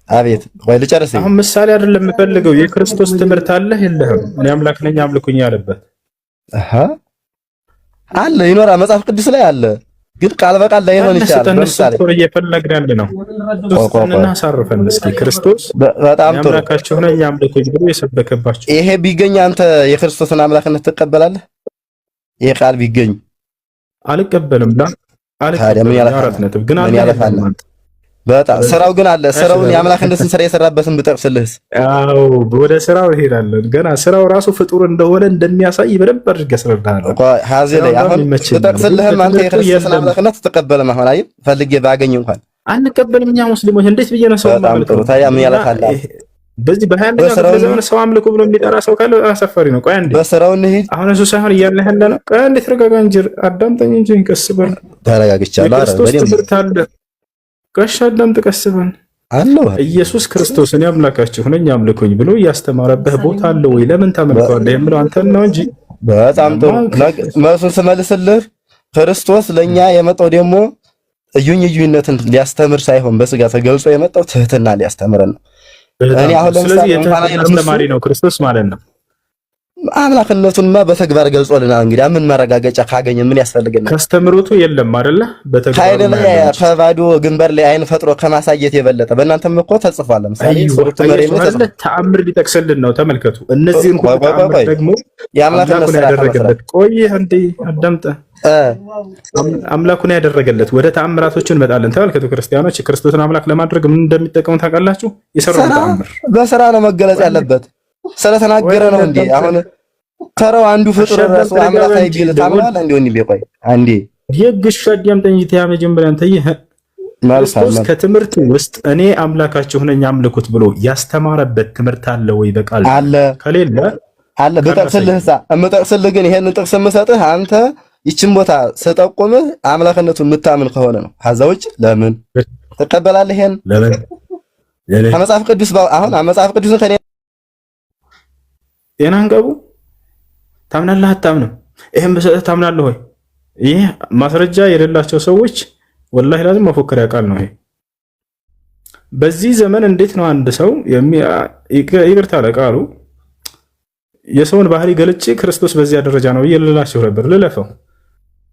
አቤት ወይ ልጨርስ። አሁን ምሳሌ አይደለም የምፈልገው የክርስቶስ ትምህርት አለ የለህም? እኔ አምላክ ነኝ አምልኩኝ ያለበት አለ ይኖራል መጽሐፍ ቅዱስ ላይ አለ፣ ግን ቃል በቃል ላይ ሆነ ይችላል። ለምሳሌ እየፈለግን ያለ ነው እና ሳርፈን እስኪ ክርስቶስ በጣም ጥሩ አምላካችሁ ነኝ አምልኩኝ ብሎ የሰበከባችሁ ይሄ ቢገኝ አንተ የክርስቶስን አምላክነት ትቀበላለህ? ይሄ ቃል ቢገኝ አልቀበልም ላ አልቀበልም ያራት ነጥብ ግን አለ በጣም ስራው ግን አለ። ስራውን የአምላክነትን ስራ የሰራበትን ብጠቅስልህስ? አዎ ወደ ስራው እሄዳለን። ገና ስራው ራሱ ፍጡር እንደሆነ እንደሚያሳይ በደንብ አድርገህ አስረዳሃለሁ። ሀዚ ላይ አሁን ብጠቅስልህም አንተ የክርስቶስን አምላክነት ትቀበልም? አሁን አይ ፈልጌ ባገኝ እንኳን አንቀበልም እኛ ሙስሊሞች። እንዴት ብዬ ነው ሰው ማለት ነው? ታዲያ ምን ያለካላ? በዚህ በ21 ዘመን ሰው አምልኩ ብሎ የሚጠራ ሰው ካለ አሳፋሪ ነው። ቆይ አንዴ በስራው እንሂድ። አሁን እሱ ሳይሆን እያለ ያለ ነው። ቆይ አንዴ ተረጋጋ እንጂ አዳምጠኝ እንጂ ቀስ በል። ተረጋግቻለሁ። አረ በደምብ ጋሻ አዳምጥ ቀስ በል አለው። ኢየሱስ ክርስቶስ እኔ አምላካችሁ ነኝ አምልኩኝ ብሎ ያስተማረበት ቦታ አለ ወይ? ለምን ታመልከዋለህ የምለው አንተን ነው እንጂ። በጣም ጥሩ መልሱን ስመልስልህ ክርስቶስ ለኛ የመጣው ደግሞ እዩኝነትን ሊያስተምር ሳይሆን በስጋ ተገልጾ የመጣው ትህትና ሊያስተምረን ነው። እኔ አሁን ለምሳሌ እንኳን አስተማሪ ነው ክርስቶስ ማለት ነው። አምላክነቱንማ በተግባር ገልጾልናል። እንግዲህ ምን ማረጋገጫ ካገኘ ምን ያስፈልገናል? ከስተምሩቱ የለም አይደለ? በተግባር ላይ ከባዶ ግንበር ላይ አይን ፈጥሮ ከማሳየት የበለጠ በእናንተም እኮ ተጽፏል። ለምሳሌ ሱረቱ መርየም ላይ ተአምር ሊጠቅስልን ነው። ተመልከቱ። እነዚህን ሁሉ ተአምር ደግሞ የአምላክነት ስራ ያደረገለት ቆይ እንዴ አዳምጠ አምላኩን ያደረገለት ወደ ተአምራቶችን እንመጣለን። ተመልከቱ ክርስቲያኖች ክርስቶስን አምላክ ለማድረግ ምን እንደሚጠቀሙ ታውቃላችሁ? የሰራው ተአምር በስራ ነው መገለጽ ያለበት። ስለተናገረ ነው እንዴ? አሁን ተራው አንዱ ፍጡር ራሱ አምላክ አይቢል ታምናለህ እንዴ? ወንድሜ ቆይ አንዴ የግሽ አዲያምጠኝ ያ መጀመሪያ አንተ ይሄ ክርስቶስ ከትምህርት ውስጥ እኔ አምላካችሁ ነኝ አምልኩት ብሎ ያስተማረበት ትምህርት አለ ወይ? በቃል አለ ከሌለ አለ በጠቅስልህሳ እምጠቅስልህ ግን ይሄንን ጥቅስ የምሰጥህ አንተ ይችን ቦታ ስጠቁምህ አምላክነቱን የምታምን ከሆነ ነው። ከዛ ውጭ ለምን ትቀበላለህ? ይሄን ለምን ከመጽሐፍ ቅዱስ አሁን መጽሐፍ ቅዱስን ከኔ የናንቀቡ ታምናለህ አታምንም? ይሄን በሰጠህ ታምናለህ ወይ? ይሄ ማስረጃ የሌላቸው ሰዎች ወላሂ ላዝም መፎከሪያ ቃል ነው። ይሄ በዚህ ዘመን እንዴት ነው አንድ ሰው ይቅርታ ለቃሉ የሰውን ባህሪ ገልጬ ክርስቶስ በዚያ ደረጃ ነው ይልላችሁ ነበር ልለፈው።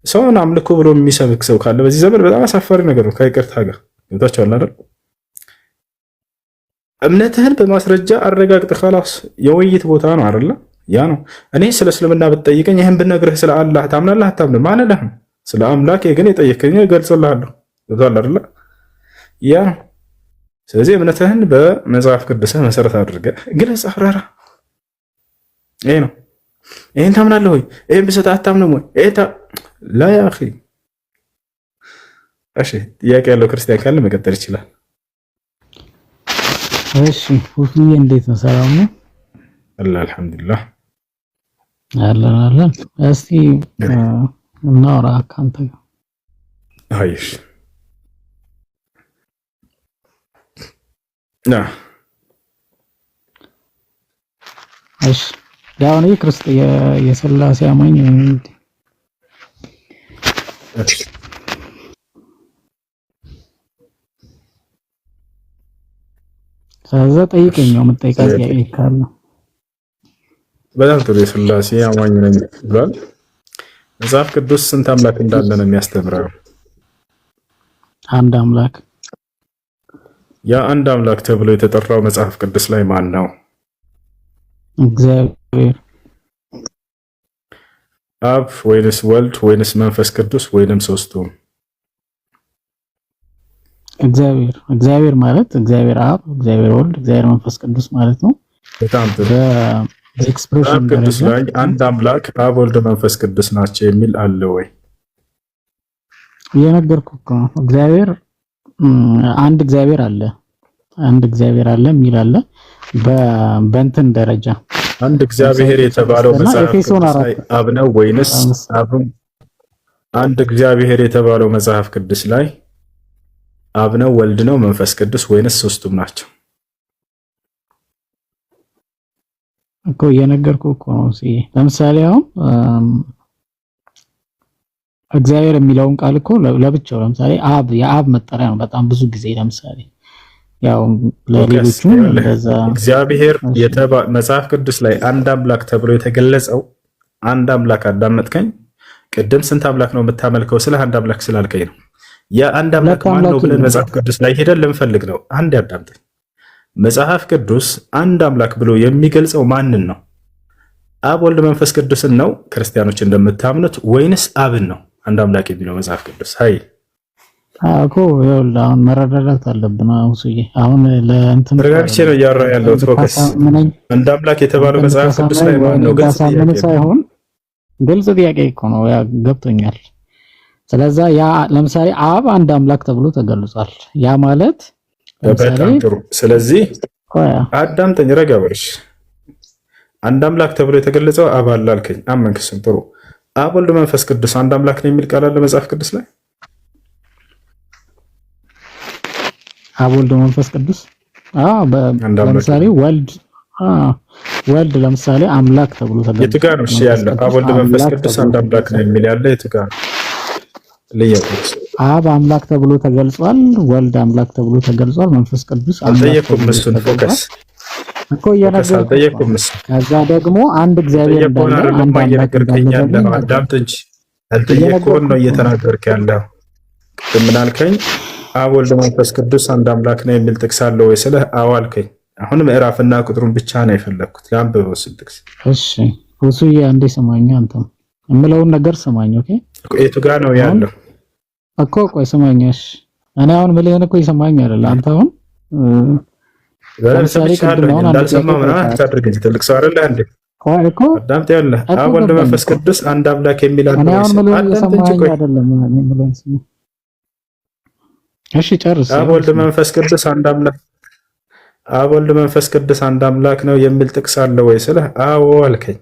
ሰውን አምልኮ ብሎ የሚሰብክ ሰው ካለ በዚህ ዘመን በጣም አሳፋሪ ነገር ነው። ከይቅርታ ጋር ገብታችኋል አይደል? እምነትህን በማስረጃ አረጋግጥ። خلاص የውይይት ቦታ ነው አይደል? ያ ነው። እኔ ስለ እስልምና ብትጠይቀኝ ይሄን ብነግርህ ስለ አላህ ታምናለህ አታምንም ማለት ነው። ስለ አምላክ ግን የጠየቀኝ ገልጽልሃለሁ። ገብቶሃል አይደል? ያ ነው። ስለዚህ እምነትህን በመጽሐፍ ቅዱስ መሰረት አድርገህ ግለጽ፣ አብራራ። ይሄ ነው። ይሄን ታምናለህ ወይ? ይሄን ብሰጥ አታምንም ወይ? ላ ያ አኺ። እሺ ጥያቄ ያለው ክርስቲያን ካለ መቀጠል ይችላል። እሺ ሁሉዬ እንዴት ነው? ሰላም ነው? አልሐምዱሊላህ አለን። እስቲ እናውራ ካንተ ጋር። አይሽ ና እሺ ያው ነው የሥላሴ አማኝ ነኝ። ከዛ ጠይቀኝ ነው የምጠይቃት ጥያቄ ካለ። በጣም ጥሩ። የሥላሴ አማኝ ነኝ ብሏል። መጽሐፍ ቅዱስ ስንት አምላክ እንዳለ ነው የሚያስተምረው? አንድ አምላክ። ያ አንድ አምላክ ተብሎ የተጠራው መጽሐፍ ቅዱስ ላይ ማን ነው? እግዚአብሔር። አብ ወይንስ ወልድ ወይንስ መንፈስ ቅዱስ ወይንም ሶስቱም? እግዚአብሔር ማለት እግዚአብሔር አብ፣ እግዚአብሔር ወልድ፣ እግዚአብሔር መንፈስ ቅዱስ ማለት ነው። በጣም ጥሩ። በኤክስፕሬሽን ቅዱስ ላይ አንድ አምላክ አብ፣ ወልድ፣ መንፈስ ቅዱስ ናቸው የሚል አለ ወይ? የነገርኩህ እኮ ነው። እግዚአብሔር አንድ እግዚአብሔር አለ፣ አንድ እግዚአብሔር አለ የሚል አለ። በእንትን ደረጃ አንድ እግዚአብሔር የተባለው መጽሐፍ ቅዱስ ላይ አብ ነው ወይንስ አብም? አንድ እግዚአብሔር የተባለው መጽሐፍ ቅዱስ ላይ አብ ነው፣ ወልድ ነው፣ መንፈስ ቅዱስ ወይንስ ሶስቱም ናቸው? እኮ የነገርኩህ እኮ ነው። ለምሳሌ አሁን እግዚአብሔር የሚለውን ቃል እኮ ለብቻው ለምሳሌ አብ የአብ መጠሪያ ነው በጣም ብዙ ጊዜ። ለምሳሌ ያው ለሌሎቹም እንደዛ እግዚአብሔር መጽሐፍ ቅዱስ ላይ አንድ አምላክ ተብሎ የተገለጸው አንድ አምላክ አዳመጥከኝ? ቅድም ስንት አምላክ ነው የምታመልከው ስለ አንድ አምላክ ስላልከኝ ነው። የአንድ አምላክ ማን ነው ብለን መጽሐፍ ቅዱስ ላይ ሄደን ልንፈልግ ነው። አንድ ያዳምጠኝ። መጽሐፍ ቅዱስ አንድ አምላክ ብሎ የሚገልጸው ማንን ነው? አብ፣ ወልድ፣ መንፈስ ቅዱስን ነው ክርስቲያኖች እንደምታምኑት ወይንስ አብን ነው አንድ አምላክ የሚለው መጽሐፍ ቅዱስ? አይ እኮ ይኸውልህ አሁን መረዳዳት አለብን። አሁን ለእንትን ተረጋግቼ ነው እያወራሁ ያለሁት። ፎከስ አንድ አምላክ የተባለው መጽሐፍ ቅዱስ ላይ ማን ነው? ግልጽ ጥያቄ እኮ ነው። ያ ገብቶኛል። ስለዛ ያ ለምሳሌ አብ አንድ አምላክ ተብሎ ተገልጿል። ያ ማለት በጣም ጥሩ። ስለዚህ አዳምጠኝ፣ ረጋ በልሽ። አንድ አምላክ ተብሎ የተገለጸው አብ አለ አልከኝ፣ አመንክስም። ጥሩ። አብ፣ ወልድ፣ መንፈስ ቅዱስ አንድ አምላክ ነው የሚል ቃል አለ መጽሐፍ ቅዱስ ላይ? አብ፣ ወልድ፣ መንፈስ ቅዱስ ለምሳሌ ወልድ ለምሳሌ አምላክ ተብሎ ተገልጿል። የቱ ጋር ነው እሺ ያለው? አብ፣ ወልድ፣ መንፈስ ቅዱስ አንድ አምላክ ነው የሚል ያለ የቱ ጋር ነው? ለየት አብ አምላክ ተብሎ ተገልጿል። ወልድ አምላክ ተብሎ ተገልጿል። መንፈስ ቅዱስ አልጠየቅኩም። እሱን ፎከስ እኮ እየነገርኩህ። ከዛ ደግሞ አንድ እግዚአብሔር እንዳለ አንድ አምላክ እንዳለ አዳምጥ እንጂ አልጠየቅኩም ነው እየተናገርክ ያለው። ምን አልከኝ? አብ፣ ወልድ፣ መንፈስ ቅዱስ አንድ አምላክ ነው የሚል ጥቅስ አለ ወይ ስልህ አዎ አልከኝ። አሁን ምዕራፍና ቁጥሩን ብቻ ነው የፈለኩት ለአንብበው ስል ጥቅስ። እሺ ሁሱዬ አንዴ ሰማኝ፣ አንተም የምለውን ነገር ሰማኝ። ኦኬ የቱ ጋር ነው ያለው እኮ? ቆይ ሰማኝ። እሺ እኔ አሁን ምልህን እኮ ይሰማኝ አይደል? አንተ አሁን ለምሳሌ እንዳልሰማ ምናምን አታድርግ እንጂ ትልቅ ሰው አይደለህ እንዴ? አዳምጥ ያለህ አብ ወልድ መንፈስ ቅዱስ አንድ አምላክ የሚል እኔ አሁን ምን እየሰማኸኝ አይደለም? እኔ ምለን ስሙ። እሺ ጨርስ። አብ ወልድ መንፈስ ቅዱስ አንድ አምላክ አብ ወልድ መንፈስ ቅዱስ አንድ አምላክ ነው የሚል ጥቅስ አለ ወይ ስልህ አዎ አልከኝ።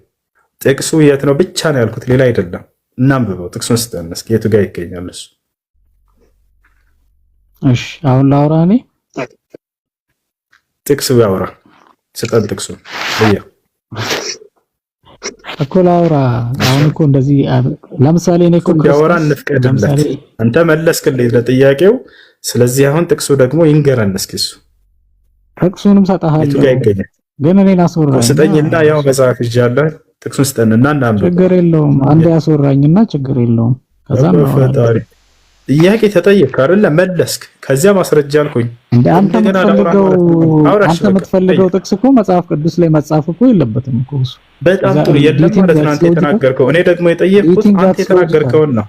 ጥቅሱ የት ነው ብቻ ነው ያልኩት፣ ሌላ አይደለም። እናንብበው ጥቅሱን ስጠን እስኪ የቱ ጋር ይገኛል እሱ። እሺ አሁን ላውራ እኔ ጥቅሱ ያውራ ስጠን ጥቅሱን እኮ ላውራ። አሁን እኮ እንደዚህ ለምሳሌ እኔ እኮ ያወራ እንፍቀድለት። አንተ መለስክልኝ ለጥያቄው። ስለዚህ አሁን ጥቅሱ ደግሞ ይንገረን እስኪ እሱ። ጥቅሱንም ሰጣሃለሁ ግን እኔን አስወራኝ ስጠኝና ያው መጽሐፍ ይዣለሁ ጥቅሱን ስጠንና እናንብብ። ችግር የለውም አንዴ አስወራኝና ችግር የለውም። ከዛ ነው ፈጣሪ ጥያቄ ተጠየቅክ አይደለ? መለስክ። ከዚያ ማስረጃ አልኩኝ። አንተ የምትፈልገው ጥቅስ እኮ መጽሐፍ ቅዱስ ላይ መጻፍ እኮ የለበትም እኮ እሱ። በጣም ጥሩ የለም ማለት ነው አንተ የተናገርከው። እኔ ደግሞ የጠየቅኩት አንተ የተናገርከውን ነው።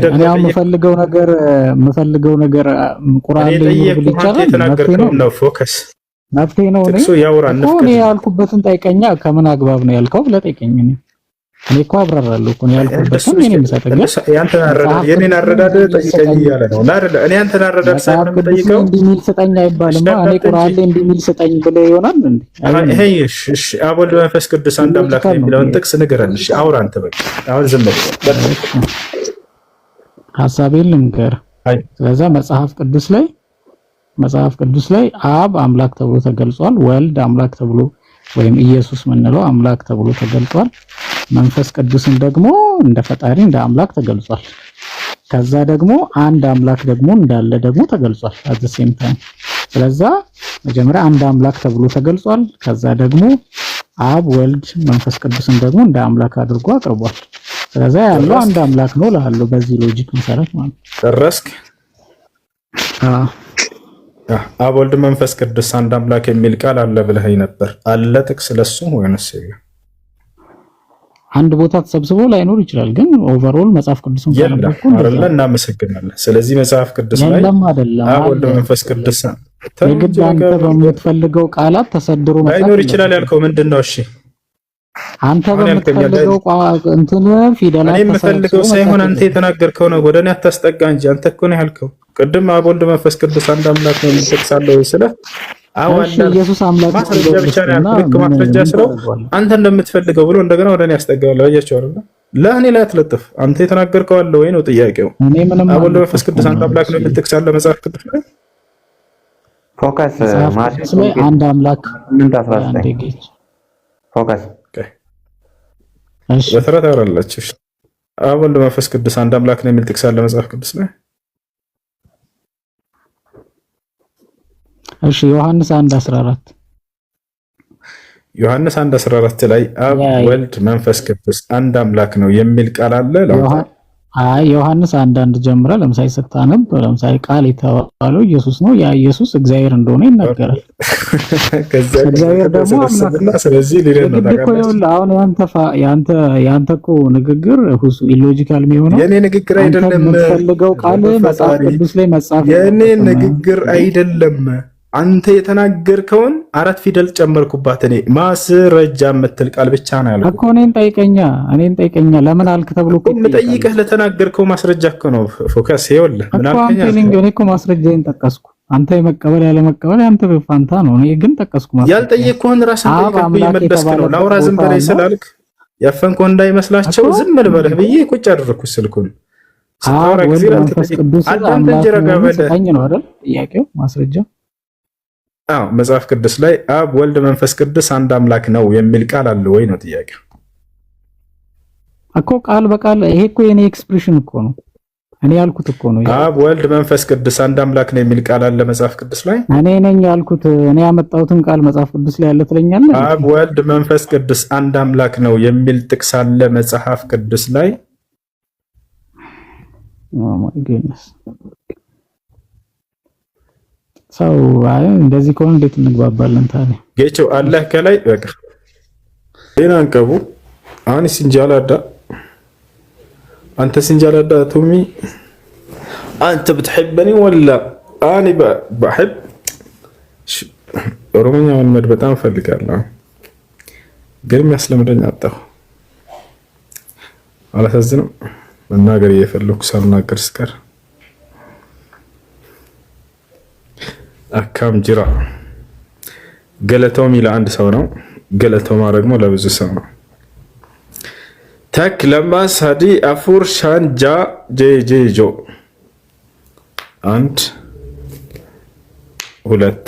እኔ አሁን የምፈልገው ነገር ቁርአን ላይ ይብል ይቻላል። የተናገርከው ነው ፎከስ መፍትሄ ነው። እኔ ያልኩበትን ጠይቀኛ። ከምን አግባብ ነው ያልከው ብለህ ጠይቀኝ። እኔ እኮ አብራራለሁ እኮ ያልኩበትን እኔ የምሰጠው ያንተን አረዳድ የኔን አረዳድ ጠይቀኝ እያለ ነው አይደል? እኔ ያንተን አረዳድ ሳይሆን የምጠይቀው እንዲሚል ስጠኝ አይባልም። እኔ ቁርአን ላይ እንዲሚል ስጠኝ ብለህ ይሆናል እንዴ? እሺ አብ ወልድ መንፈስ ቅዱስ አንድ አምላክ ነው የሚለውን ጥቅስ ንገረን። እሺ አውራ አንተ በቃ አሁን ዝም በል። ሐሳቤን ልንገር። ስለዛ መጽሐፍ ቅዱስ ላይ አብ አምላክ ተብሎ ተገልጿል። ወልድ አምላክ ተብሎ ወይም ኢየሱስ ምንለው አምላክ ተብሎ ተገልጿል። መንፈስ ቅዱስን ደግሞ እንደ ፈጣሪ እንደ አምላክ ተገልጿል። ከዛ ደግሞ አንድ አምላክ ደግሞ እንዳለ ደግሞ ተገልጿል at the same time። ስለዛ መጀመሪያ አንድ አምላክ ተብሎ ተገልጿል። ከዛ ደግሞ አብ ወልድ መንፈስ ቅዱስን ደግሞ እንደ አምላክ አድርጎ አቅርቧል። ስለዛ ያለው አንድ አምላክ ነው ላለው በዚህ ሎጂክ መሰረት ማለት ደረስክ? አብ ወልድ መንፈስ ቅዱስ አንድ አምላክ የሚል ቃል አለ ብለኸኝ ነበር። አለ ጥቅስ ለሱ ወይንስ የለም? አንድ ቦታ ተሰብስቦ ላይኖር ይችላል፣ ግን ኦቨርኦል መጽሐፍ ቅዱስን ካነበብኩ አይደለ? እናመሰግናለን። ስለዚህ መጽሐፍ ቅዱስ ላይ አብ ወልድ መንፈስ ቅዱስ የግድ አንተ በምትፈልገው ቃላት ተሰድሮ ላይኖር ይችላል ያልከው ምንድነው? እሺ አንተ በምትፈልገው እንትን ፊደላት እኔ የምፈልገው ሳይሆን አንተ የተናገርከው ነው። ወደ እኔ አታስጠጋ እንጂ አንተ እኮ ነው ያልከው። ቅድም አብ ወልድ መንፈስ ቅዱስ አንድ አምላክ ነው የምትጠቅሳለህ ስለ ኢየሱስ አምላክ ማስረጃ ብቻ ነው ያልኩት። ማስረጃ ስለው አንተ እንደምትፈልገው ብሎ እንደገና ወደ እኔ ያስጠጋዋል። አያቸው አይደል? ለእኔ ላይ አትለጥፍ። አንተ የተናገርከው አለ ወይ ነው ጥያቄው። አብ ወልድ መንፈስ ቅዱስ አንድ አምላክ ነው የምትጠቅሳለህ መጽሐፍ ቅዱስ ላይ ፎከስ ማለት ነው። አንድ አምላክ ምን ታስራስተ ፎከስ እሺ በተረት ያወራላችሁ። አብ ወልድ መንፈስ ቅዱስ አንድ አምላክ ነው የሚል ጥቅስ አለ መጽሐፍ ቅዱስ ላይ። እሺ ዮሐንስ 1:14 ዮሐንስ 1:14 ላይ አብ ወልድ መንፈስ ቅዱስ አንድ አምላክ ነው የሚል ቃል አለ። ዮሐንስ 1:1 ጀምረ ለምሳሌ ስታነብ ለምሳሌ ቃል የተባለው ኢየሱስ ነው። ያ ኢየሱስ እግዚአብሔር እንደሆነ ይናገራል። እግዚአብሔር ደግሞ አምላክና ስለዚህ ሊረዳ አሁን ያንተ እኮ ንግግር ሁሱ ኢሎጂካል የሚሆነው የኔ ንግግር አይደለም። የምትፈልገው ቃል መጽሐፍ ቅዱስ ላይ መጽሐፍ የኔ ንግግር አይደለም። አንተ የተናገርከውን 4 ፊደል ጨመርኩባት። እኔ ማስረጃ የምትል ቃል ብቻ ነው ያልኩት እኮ። እኔን ጠይቀኛ ለምን አልክ ተብሎ እኮ የምጠይቅህ ለተናገርከው ማስረጃ እኮ ነው። ፎከስ ይኸውልህ ምን አልከኝ? እኔ እኮ ማስረጃዬን ጠቀስኩ። አንተ የመቀበል ያለ መቀበል ያንተ ፋንታ ነው። እኔ ግን ጠቀስኩ። ማስረጃ ያልጠየቅኩህን ራስህ ጠይቀህ እየመለስክ ነው። ላውራ ዝም በለኝ ስላልክ ያፈንከው እንዳይመስላቸው ዝም ልበልህ ብዬ ቁጭ አደረኩት ስልኩን። ስታወራ ጊዜ አዳምጥ እንጂ ረጋ በለህ ነው አይደል ጥያቄው? ማስረጃ መጽሐፍ ቅዱስ ላይ አብ ወልድ መንፈስ ቅዱስ አንድ አምላክ ነው የሚል ቃል አለ ወይ ነው ጥያቄው እኮ። ቃል በቃል ይሄ እኮ የኔ ኤክስፕሬሽን እኮ ነው። እኔ ያልኩት እኮ ነው። አብ ወልድ መንፈስ ቅዱስ አንድ አምላክ ነው የሚል ቃል አለ መጽሐፍ ቅዱስ ላይ። እኔ ነኝ ያልኩት። እኔ ያመጣሁትን ቃል መጽሐፍ ቅዱስ ላይ አለ ትለኛለህ? አብ ወልድ መንፈስ ቅዱስ አንድ አምላክ ነው የሚል ጥቅስ አለ መጽሐፍ ቅዱስ ላይ። ኦ ማይ ጉድነስ ሰው እንደዚህ ከሆነ እንዴት እንግባባለን ታዲያ? ጌቸው አላህ ከላይ በቃ ሌላ አንቀቡ አሁን ሲንጃላዳ አንተ ሲንጃላዳ ቱሚ አንተ بتحبني ولا انا بحب ኦሮሞኛ መልመድ በጣም ፈልጋለሁ። ግን የሚያስለምደኝ አጣሁ። አላሳዝንም መናገር እየፈለኩ ሳልናገር ስቀር አካም ጅራ ገለተውም ለአንድ ሰው ነው። ገለተውማ ደግሞ ለብዙ ሰው ነው። ተክ ለማስ ሀዲ አፉር ሻንጃ ጄጄጆ አንድ ሁለት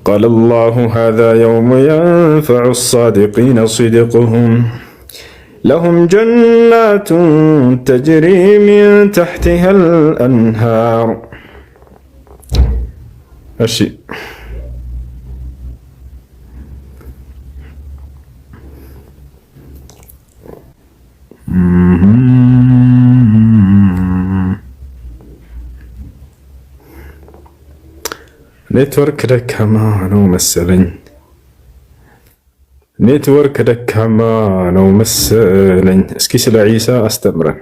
قال الله هذا يوم ينفع الصادقين صدقهم لهم جنات تجري من تحتها الأنهار. أشي ኔትወርክ ደካማ ነው መሰለኝ። ኔትወርክ ደካማ ነው መሰለኝ። እስኪ ስለ ዒሳ አስተምረን።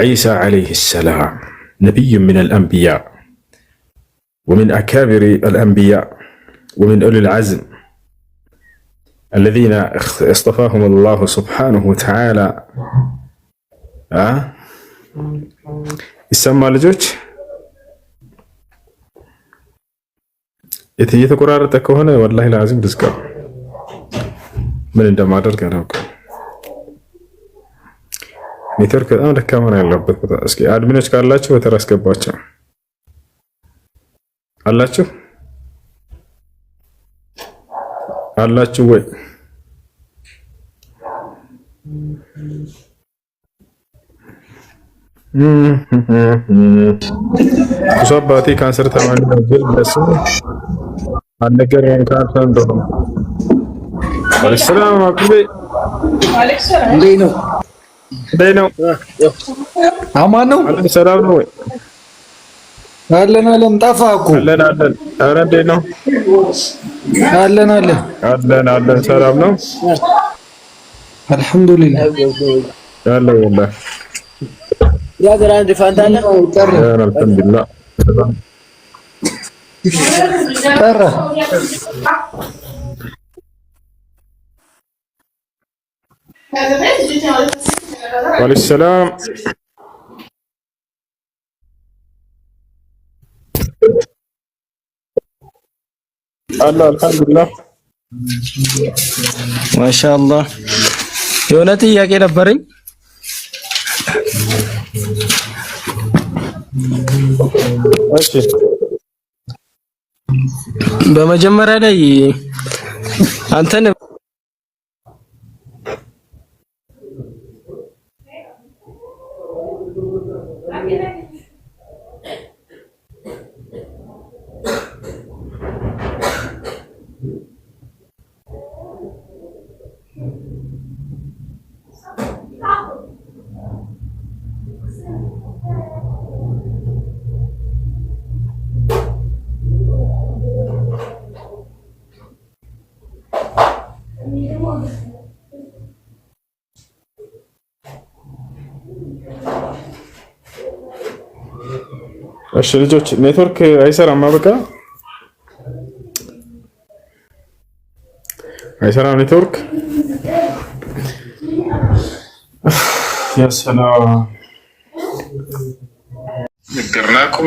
ዒሳ ዓለይሂ ሰላም ነቢይ ምን አልአንቢያ ወምን አካቢሪ አልአንቢያ ወምን ኡሊል ዐዝም الذين اصطفاهم الله سبحانه وتعالى. ይሰማ ልጆች? እየተቆራረጠ ከሆነ ወላሂ ለአዚም ርዝቃ ምን እንደማደርግ አላውቅም። ኔትወርክ በጣም ደካማ ነው ያለበት ቦታ። እስኪ አድሚኖች ካላችሁ በተራ አስገባቸው። አላችሁ ወይ? እሱ አባቴ ካንሰር ታማሚ ነው ግን ለሱ አልነገረኝም ካንሰር እንደሆነ። ሰላም አብዱሌ እንዴት ነው? አማን ነው? ሰላም ነው ወይ? አለን ጠፋህ እኮ። አለን ኧረ እንዴት ነው? አለን ሰላም ነው አልሐምዱሊላህ። ያለው ወላሂ يا جران دفانتانا الحمد لله ترى وعليكم السلام. الله الحمد لله ما شاء الله. የሆነ ጥያቄ ነበረኝ። እሺ በመጀመሪያ ላይ አንተን እሺ ልጆች ኔትወርክ አይሰራም። በቃ አይሰራም ኔትወርክ። ያ ሰላም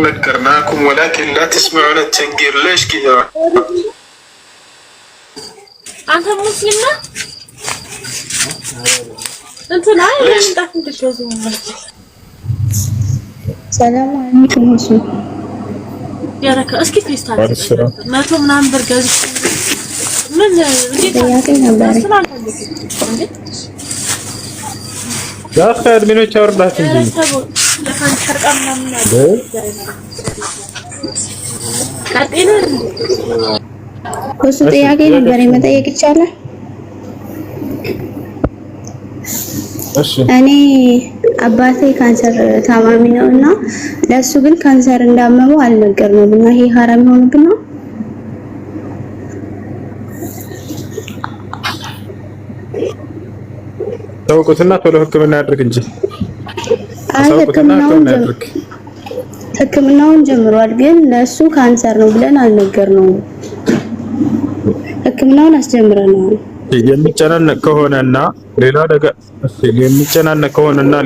نكرناكم ولكن لا تسمعون التنقير. ليش كذا؟ أنت مسلم؟ أنت لا ليش تتجوزون؟ السلام عليكم مسلم. يا رك اسكت في استاذ ما تو من عم برجاز من يا خير منو تشاور لا تجي እሱ ጥያቄ ነበር መጠየቅ ይቻላል? እኔ አባቴ ካንሰር ታማሚ ነውና ለሱ ግን ካንሰር እንዳመመው አልነገርነውም እና ይሄ ሐራም ይሆንብን ነው? ተውቁትና ቶሎ ሕክምና ያድርግ እንጂ ሕክምናውን ጀምሯል፣ ግን ለሱ ካንሰር ነው ብለን አልነገርነውም። ህክምናውን አስጀምረናል። የሚጨናነቅ ከሆነና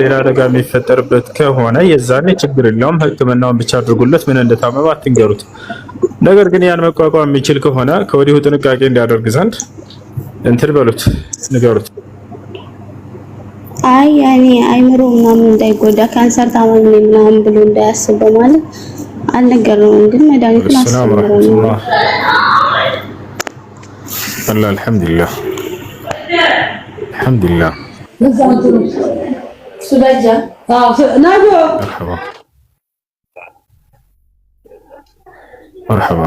ሌላ አደጋ የሚፈጠርበት ከሆነ የዛኔ ችግር የለውም። ህክምናውን ብቻ አድርጉለት። ምን እንደታመመ አትንገሩት። ነገር ግን ያን መቋቋም የሚችል ከሆነ ከወዲሁ ጥንቃቄ እንዲያደርግ ዘንድ እንትን በሉት፣ ንገሩት። አይ ያኔ አይምሮ ምናምን እንዳይጎዳ ካንሰር ታማሚ ነኝ ምናምን ብሎ እንዳያስብ በማለት አልነገርነውም። ግን መድኃኒቱን አስጀምረናል። አልሐምዱሊላህ አልሐምዱሊላህ መርሐባ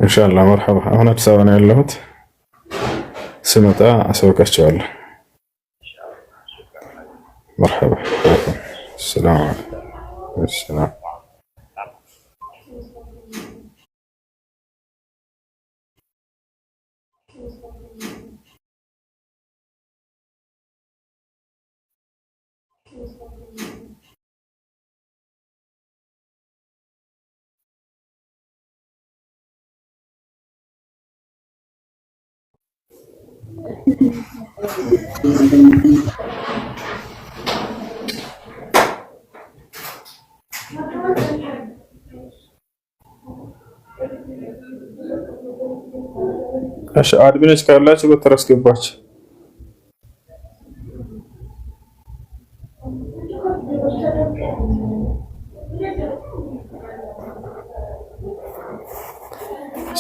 ኢንሻአላህ መርሐባ። አሁን አዲስ አበባ ነው ያለሁት። ስመጣ አሳውቃቸዋለሁ። መርሐባ። ሰላም አለይኩም። እሺ አድሚኖች ካላችሁ በተራ አስገባችሁ።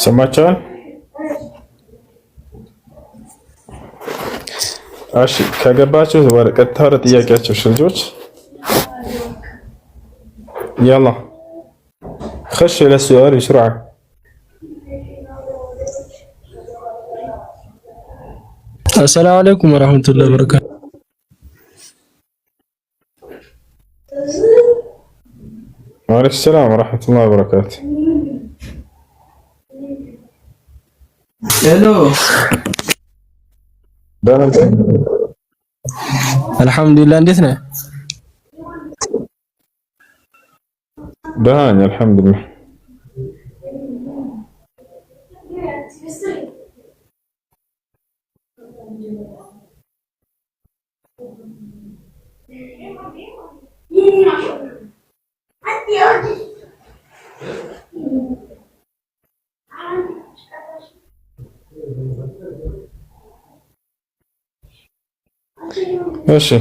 ሰማችኋል? እሺ ከገባችሁ ቀጥታ ወደ ጥያቄያችሁ ልጆች يلا خش إلى السؤال بسرعة. السلام عليكم ورحمة الله وبركاته. وعليكم السلام ورحمة الله وبركاته. هلو. الحمد لله እንዴት ነህ? دهاني الحمد لله. ماشي.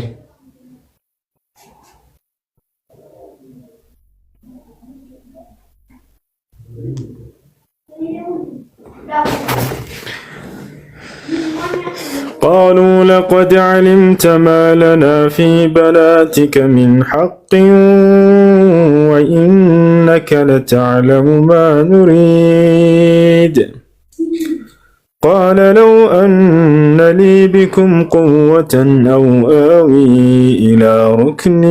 قالوا لقد علمت ما لنا في بناتك من حق وإنك لتعلم ما نريد. قال لو أن لي بكم قوة أو آوي إلى ركن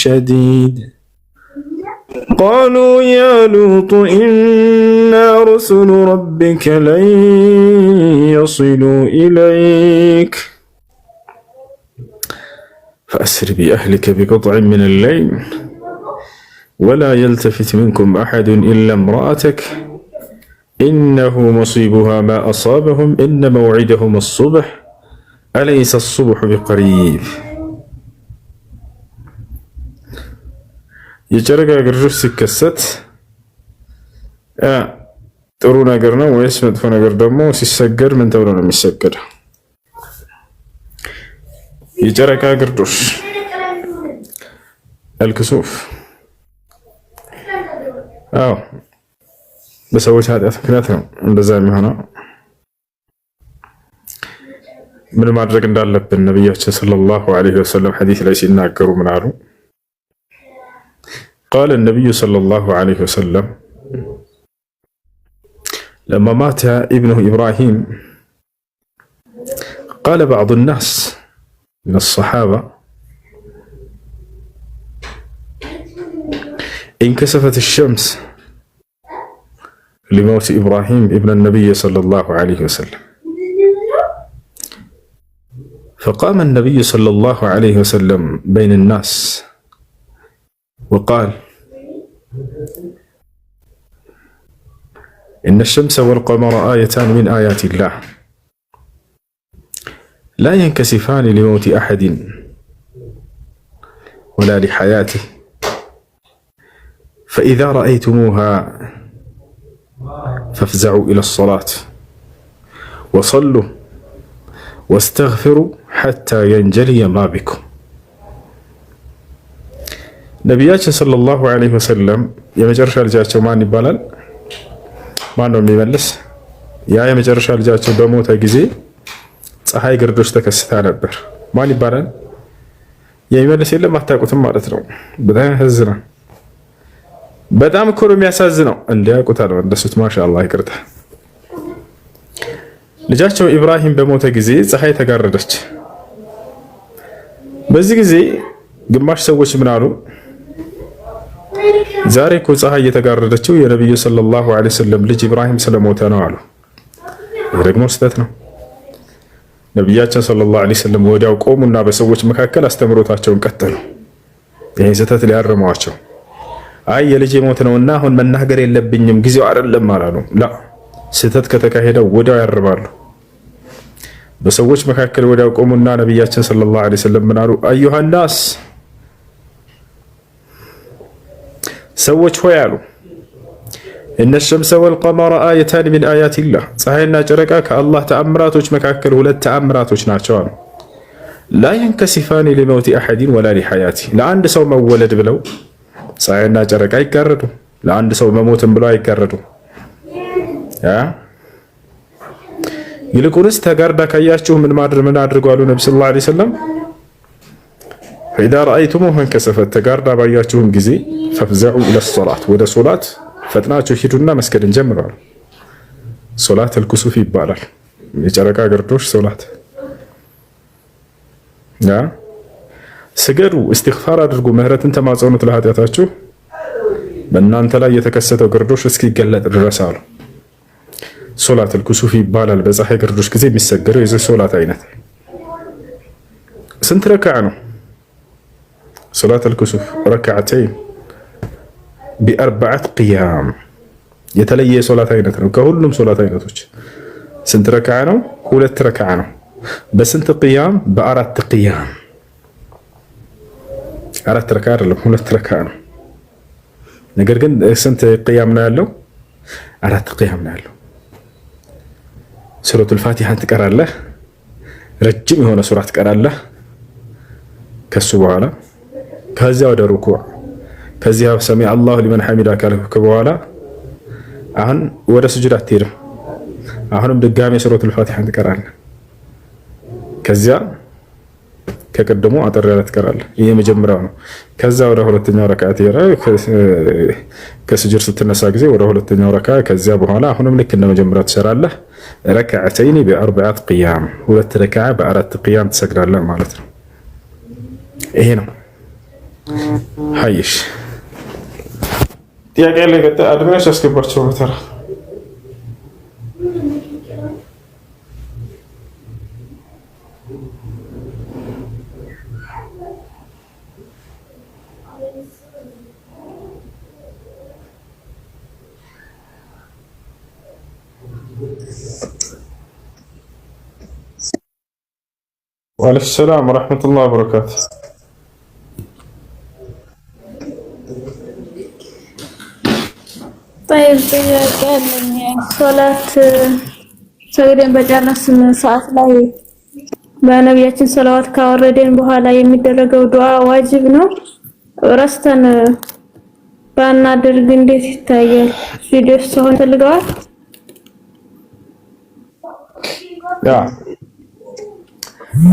شديد. قالوا يا لوط إنا رسل ربك لن يصلوا إليك فأسر بأهلك بقطع من الليل ولا يلتفت منكم أحد إلا امرأتك إنه مصيبها ما أصابهم إن موعدهم الصبح أليس الصبح بقريب. የጨረቃ ግርዶሽ ሲከሰት ጥሩ ነገር ነው ወይስ መጥፎ ነገር? ደግሞ ሲሰገድ ምን ተብሎ ነው የሚሰገደው? የጨረቃ ግርዶሽ አልክሱፍ። አዎ በሰዎች ኃጢአት ምክንያት ነው እንደዛ የሚሆነው። ምን ማድረግ እንዳለብን ነብያችን ሰለላሁ ዐለይሂ ወሰለም ሐዲስ ላይ ሲናገሩ ምን አሉ? قال النبي صلى الله عليه وسلم لما مات ابنه إبراهيم قال بعض الناس من الصحابة انكسفت الشمس لموت إبراهيم ابن النبي صلى الله عليه وسلم، فقام النبي صلى الله عليه وسلم بين الناس وقال إن الشمس والقمر آيتان من آيات الله لا ينكسفان لموت أحد ولا لحياته، فإذا رأيتموها فافزعوا إلى الصلاة وصلوا واستغفروا حتى ينجلي ما بكم. ነቢያችን ሰለላሁ ዐለይሂ ወሰለም የመጨረሻ ልጃቸው ማን ይባላል? ማን ነው የሚመልስ? ያ የመጨረሻ ልጃቸው በሞተ ጊዜ ፀሐይ ግርዶሽ ተከስታ ነበር። ማን ይባላል? የሚመልስ የለም። አታውቁትም ማለት ነው። በጣም ያሳዝናል። በጣም እኮ ነው የሚያሳዝነው። እንዲያውቁታል ወንደሱት። ማሻአላህ ይቅርታ። ልጃቸው ኢብራሂም በሞተ ጊዜ ፀሐይ ተጋረደች። በዚህ ጊዜ ግማሽ ሰዎች ምን አሉ? ዛሬ እኮ ፀሐይ የተጋረደችው የነብዩ ሰለላሁ ዐለይሂ ወሰለም ልጅ ኢብራሂም ስለሞተ ነው አሉ። ይህ ደግሞ ስህተት ነው። ነብያችን ሰለላሁ ዐለይሂ ወሰለም ወዲያው ቆሙና በሰዎች መካከል አስተምሮታቸውን ቀጠሉ። ይሄን ስህተት ሊያርሟቸው፣ አይ የልጅ ሞት ነውና አሁን መናገር የለብኝም ጊዜው አይደለም አላሉ። ላ ስህተት ከተካሄደ ወዲያው ያርባሉ። በሰዎች መካከል ወዲያው ቆሙና ነብያችን ሰለላሁ ዐለይሂ ወሰለም ምን አሉ? አዩሃ ናስ ሰዎች ሆይ አሉ፣ እነ ሸምሰ ወልቀመረ አየታን ሚን አያቲላህ ፀሐይና ጨረቃ ከአላህ ተአምራቶች መካከል ሁለት ተአምራቶች ናቸው አሉ። ላ የንከሲፋኒ ሊመውቲ አሐዲን ወላ ሊሐያቲ ለአንድ ሰው መወለድ ብለው ፀሐይና ጨረቃ አይጋረዱ፣ ለአንድ ሰው መሞትም ብለው አይጋረዱ። ይልቁንስ ተጋርዳ ካያችሁ ምን አድርጉ አሉ ነብዩ ሰለላሁ ዐለይሂ ወሰለም ፈኢዛ ረአይቱሙሁ እንከሰፈት ተጋርዳ ባያችሁም ጊዜ ፈፍዘዑ ኢለ ሶላት ወደ ሶላት ፈጥናችሁ ሂዱና መስገድን ጀምረዋል። ሶላት አልኩሱፍ ይባላል። የጨረቃ ግርዶሽ ሶላት። ስገዱ፣ እስትግፋር አድርጉ፣ ምህረትን ተማጸኑት ለኃጢአታችሁ በእናንተ ላይ የተከሰተው ግርዶሽ እስኪገለጥ ድረስ አሉ። ሶላት አልኩሱፍ ይባላል። በፀሐይ ግርዶሽ ጊዜ የሚሰገደው የዚህ ሶላት አይነት ስንት ረካዓ ነው? ሶላት አልኩሱፍ ረካዓተይን ቢአርበዐት ቂያም የተለየ የሶላት አይነት ነው ከሁሉም ሶላት አይነቶች። ስንት ረካዓ ነው? ሁለት ረካዓ ነው። በስንት ቂያም? በአራት ቂያም። አራት ረካዓ አይደለም፣ ሁለት ረካዓ ነው። ነገር ግን ስንት ቂያም ነው ያለው? አራት ቂያም ነው ያለው። ሱረቱል ፋቲሃን ትቀራለህ፣ ረጅም የሆነ ሱራ ትቀራለህ። ከሱ በኋላ ከዚያ ወደ ሩኩዕ፣ ከዚያ ሰሚ አላሁ ሊመን ሐሚዳ ካልክ በኋላ አሁን ወደ ስጁድ አትሄድም። አሁንም ድጋሜ ሱረቱል ፋቲሃን ትቀራለህ። ከዚያ ከቀደሙ አጠር ያለ ትቀራለህ። ይሄ መጀመሪያው ነው። ከዛ ወደ ሁለተኛው ረካዓ ትሄዳለህ። ከስጁድ ስትነሳ ጊዜ ወደ ሁለተኛው ረካዓ፣ ከዚያ በኋላ አሁንም ልክ እንደ መጀመሪያው ትሰራለህ። ረካዓተይኒ ቢአርበዐት ቂያም ሁለት ረካዓ በአራት ቂያም ትሰግዳለህ ማለት ነው። ይሄ ነው። ሀይሽ ጥያቄ ላይ ገጠ አድማሽ አስገባቸው በተራ ወአለይኩም ሰላም ወራህመቱላሂ ወበረካቱ። طيب ሶላት ሰግደን በጨረስን ሰዓት ላይ በነቢያችን ሰለዋት ካወረደን በኋላ የሚደረገው ዱዓ ዋጅብ ነው? ረስተን ባናደርግ እንዴት ይታያል? ቪዲዮስ ሆነ ፈልገዋል?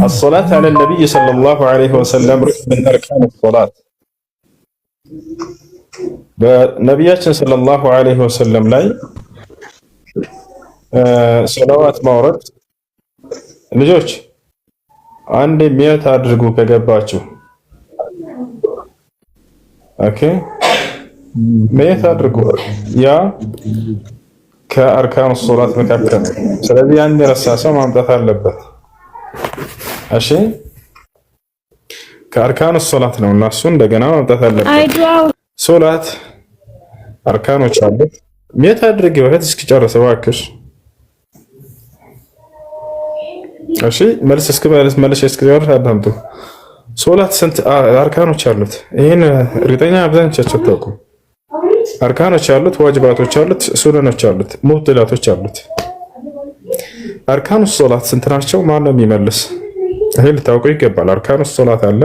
الصلاة على النبي صلى الله عليه وسلم ركن من أركان الصلاة. በነቢያችን ሰለላሁ ዐለይሂ ወሰለም ላይ ሰላዋት ማውረድ ልጆች አንድ ሚያት አድርጉ ከገባችሁ። ኦኬ ሚያት አድርጉ። ያ ከአርካኑ ሶላት መካከል። ስለዚህ አንድ የረሳ ሰው ማምጣት አለበት። እሺ ከአርካኑ ሶላት ነው እና እሱ እንደገና ማምጣት አለበት። ሶላት አርካኖች አሉት። ሚያት አድርጊ ወህት እስኪጨርስ እባክሽ። እሺ መልስ እስኪጨርስ አዳምጡ። ሶላት ስንት አርካኖች አሉት? ይሄን እርግጠኛ አብዛኞቻችሁ ታውቁ። አርካኖች አሉት፣ ዋጅባቶች አሉት፣ ሱነኖች አሉት፣ ሙብጢላቶች አሉት። አርካኑ ሶላት ስንት ናቸው? ማን ነው የሚመልስ? ይሄ ልታውቁ ይገባል። አርካኑ ሶላት አለ፣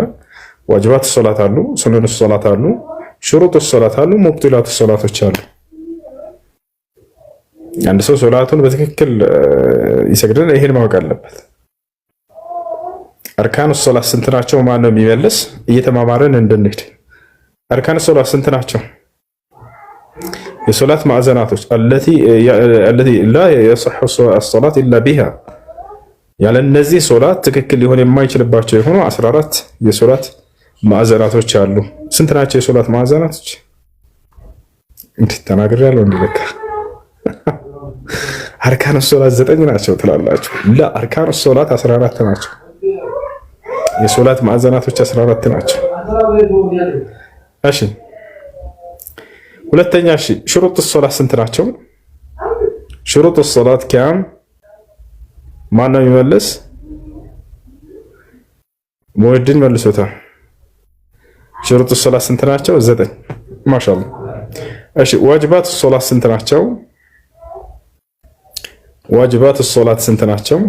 ዋጅባት ሶላት አሉ፣ ሱነኑ ሶላት አሉ፣ ሽሩጥ ሶላት አሉ፣ ሙብጢላት ሶላቶች አሉ። አንድ ሰው ሶላቱን በትክክል ይሰግዳል፣ ይሄን ማወቅ አለበት። አርካኑ ሶላት ስንት ናቸው? ማን ነው የሚመልስ? እየተማማረን እንድንሄድ። አርካኑ ሶላት ስንት ናቸው? የሶላት ማዕዘናቶች አለቲ ላ የصح الصلاة إلا بها ያለ እነዚህ ሶላት ትክክል ሊሆን የማይችልባቸው የሆኑ 14 የሶላት ማዕዘናቶች አሉ። ስንት ናቸው የሶላት ማዕዘናቶች? እንዴት ተናግሬያለሁ እንዴ? በቃ አርካኑ ሶላት 9 ናቸው ትላላችሁ። ላ አርካኑ ሶላት 14 ናቸው። የሶላት ማዕዘናቶች 14 ናቸው። እሺ ሁለተኛ እሺ ሽሩጥ ሶላት ስንት ናቸው? ሽሩጥ ሶላት ካም ማን ነው የሚመልስ? ሙወድን መልሶታል። ሽሩጥ ሶላት ስንት ናቸው? 9 ማሻአላህ። እሺ ዋጅባት ሶላት ስንት ናቸው? ዋጅባት ሶላት ስንት ናቸው?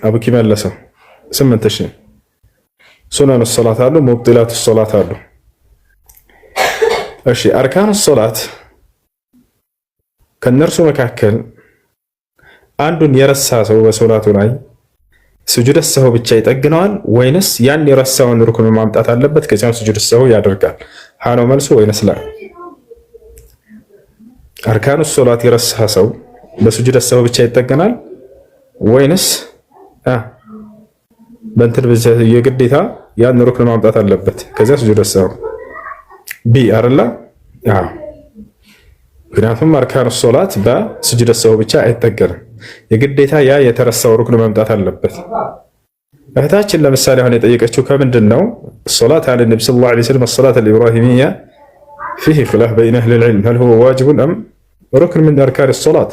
አቡኪ መለሰው 8 እሺ ሱነን ሶላት አሉ፣ ሙብጢላት ሶላት አሉ። እሺ አርካኑ ሶላት ከነርሱ መካከል አንዱን የረሳ ሰው በሶላቱ ላይ ስጁድ ሰው ብቻ ይጠግነዋል ወይንስ ያን የረሳውን ሩክን ማምጣት አለበት? ከዚያም ስጁድ ሰው ያደርጋል? ሃኖ መልሱ ወይንስ ላ? አርካኑ ሶላት የረሳ ሰው በስጁድ ሰው ብቻ ይጠገናል ወይንስ በእንትን የግዴታ ያን ሩክን ማምጣት አለበት? ከዚያ ስጁድ ሰው ቢ አረላ ምክንያቱም አርካኑ ሶላት በስጁድ ሰው ብቻ አይጠገንም። የግዴታ ያ የተረሳው ሩክን መምጣት አለበት። እህታችን ለምሳሌ አሁን የጠየቀችው ከምንድን ነው? ሶላት አለ ነብዩ ሰለላሁ ዐለይሂ ወሰለም الصلاه الابراهيميه فيه خلاف بين اهل العلم هل هو واجب ام ركن من اركان الصلاه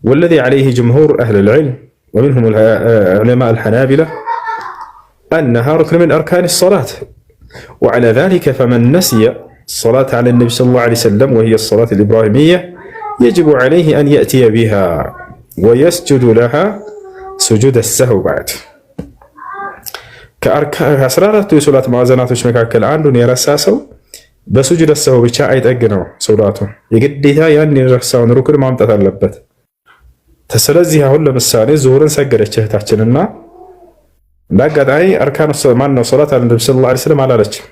والذي عليه جمهور اهل العلم ومنهم علماء الحنابلة انها ركن من اركان الصلاه وعلى ذلك فمن نسي الصلاه على النبي صلى الله عليه وسلم وهي الصلاه الابراهيميه يجب عليه ان ياتي بها ويسجد لها سجود السهو بعد ከ14ቱ የሶላት ማዕዘናቶች መካከል አንዱን የረሳ ሰው በሱጁድ ሰው ብቻ አይጠግነው ሶላቱን የግዴታ ያን የረሳውን ሩክን ማምጣት አለበት። ስለዚህ አሁን ለምሳሌ ዙሁርን ሰገደች እህታችንና እንዳጋጣሚ አርካኑ ማን ነው ሶላት አለ ነብዩ ሰለላሁ ዐለይሂ ወሰለም አላለችም።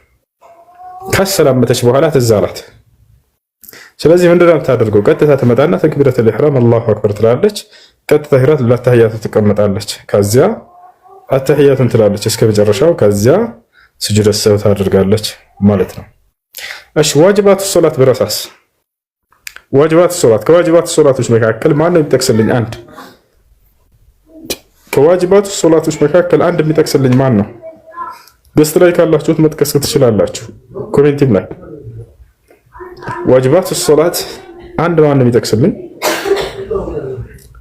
ካሰላመተች በኋላ ትዝ አላት። ስለዚህ ምንድን ነው የምታደርገው? ቀጥታ ትመጣና ተክቢረቱል ኢህራም አላሁ አክበር ትላለች። ቀጥታ ሂራት ለተህያቱ ትቀመጣለች። ከዚያ አተህያቱን ትላለች እስከ መጨረሻው። ከዚያ ስጁድ ሰው ታደርጋለች ማለት ነው። እሺ ዋጅባት ሶላት በረሳስ? ዋጅባት ሶላት ከዋጅባት ሶላቶች መካከል ማን ነው የሚጠቅስልኝ? አንድ ከዋጅባት ሶላቶች መካከል አንድ የሚጠቅስልኝ ማን ነው? ገስት ላይ ካላችሁት መጥቀስ ትችላላችሁ። ኮሜንቲም ላይ ዋጅባት ሶላት አንድ ማን ነው የሚጠቅስልኝ?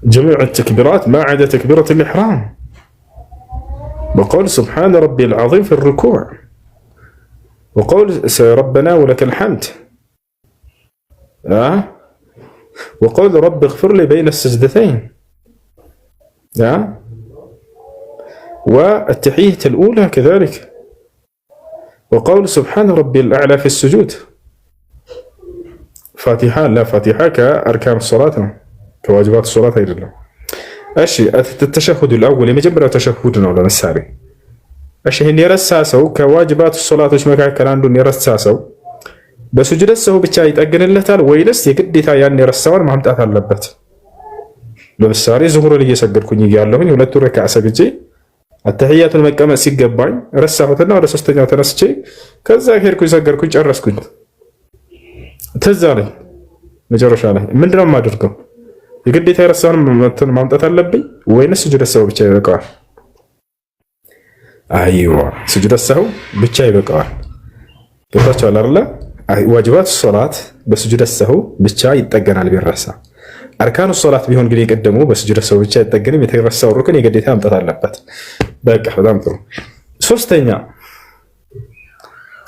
جميع التكبيرات ما عدا تكبيرة الإحرام وقول سبحان ربي العظيم في الركوع وقول ربنا ولك الحمد وقول رب اغفر لي بين السجدتين والتحية الأولى كذلك وقول سبحان ربي الأعلى في السجود فاتحة لا فاتحة كأركان الصلاة كواجبات الصلاة أيضا أشي التشهد الأول يمجبر تشهدنا ولا نساري أشي هن يرساسو كواجبات الصلاة وشمكا كان عنده يرساسو በሱጁድ ሰው ብቻ ይጠገንለታል ወይንስ የግዴታ ያን የረሳውን ማምጣት አለበት? ለምሳሌ ዙሁርን እየሰገድኩኝ እያለሁኝ ሁለት ረካዓ ሰግጄ አተህያቱን መቀመጥ ሲገባኝ ረሳሁትና ወደ ሶስተኛው ተነስቼ ከዛ ሄድኩኝ ሰገድኩኝ ጨረስኩኝ። ትዝ አለኝ መጨረሻ ላይ ምንድነው የማደርገው? የግዴታ የረሳውን ማምጣት አለብኝ ወይንስ ሱጁድ ሰው ብቻ ይበቃዋል? አይዋ ሱጁድ ሰው ብቻ ይበቃዋል። ገብታችኋል አይደል? ዋጅባት ሶላት በስጁድ ሰሁ ብቻ ይጠገናል ቢረሳ። አርካኑ ሶላት ቢሆን ግን የቀደሙ በስጁድ ሰሁ ብቻ ይጠገንም የተረሳው ሩክን የግዴታ ማምጣት አለበት። በቃ በጣም ጥሩ። ሶስተኛ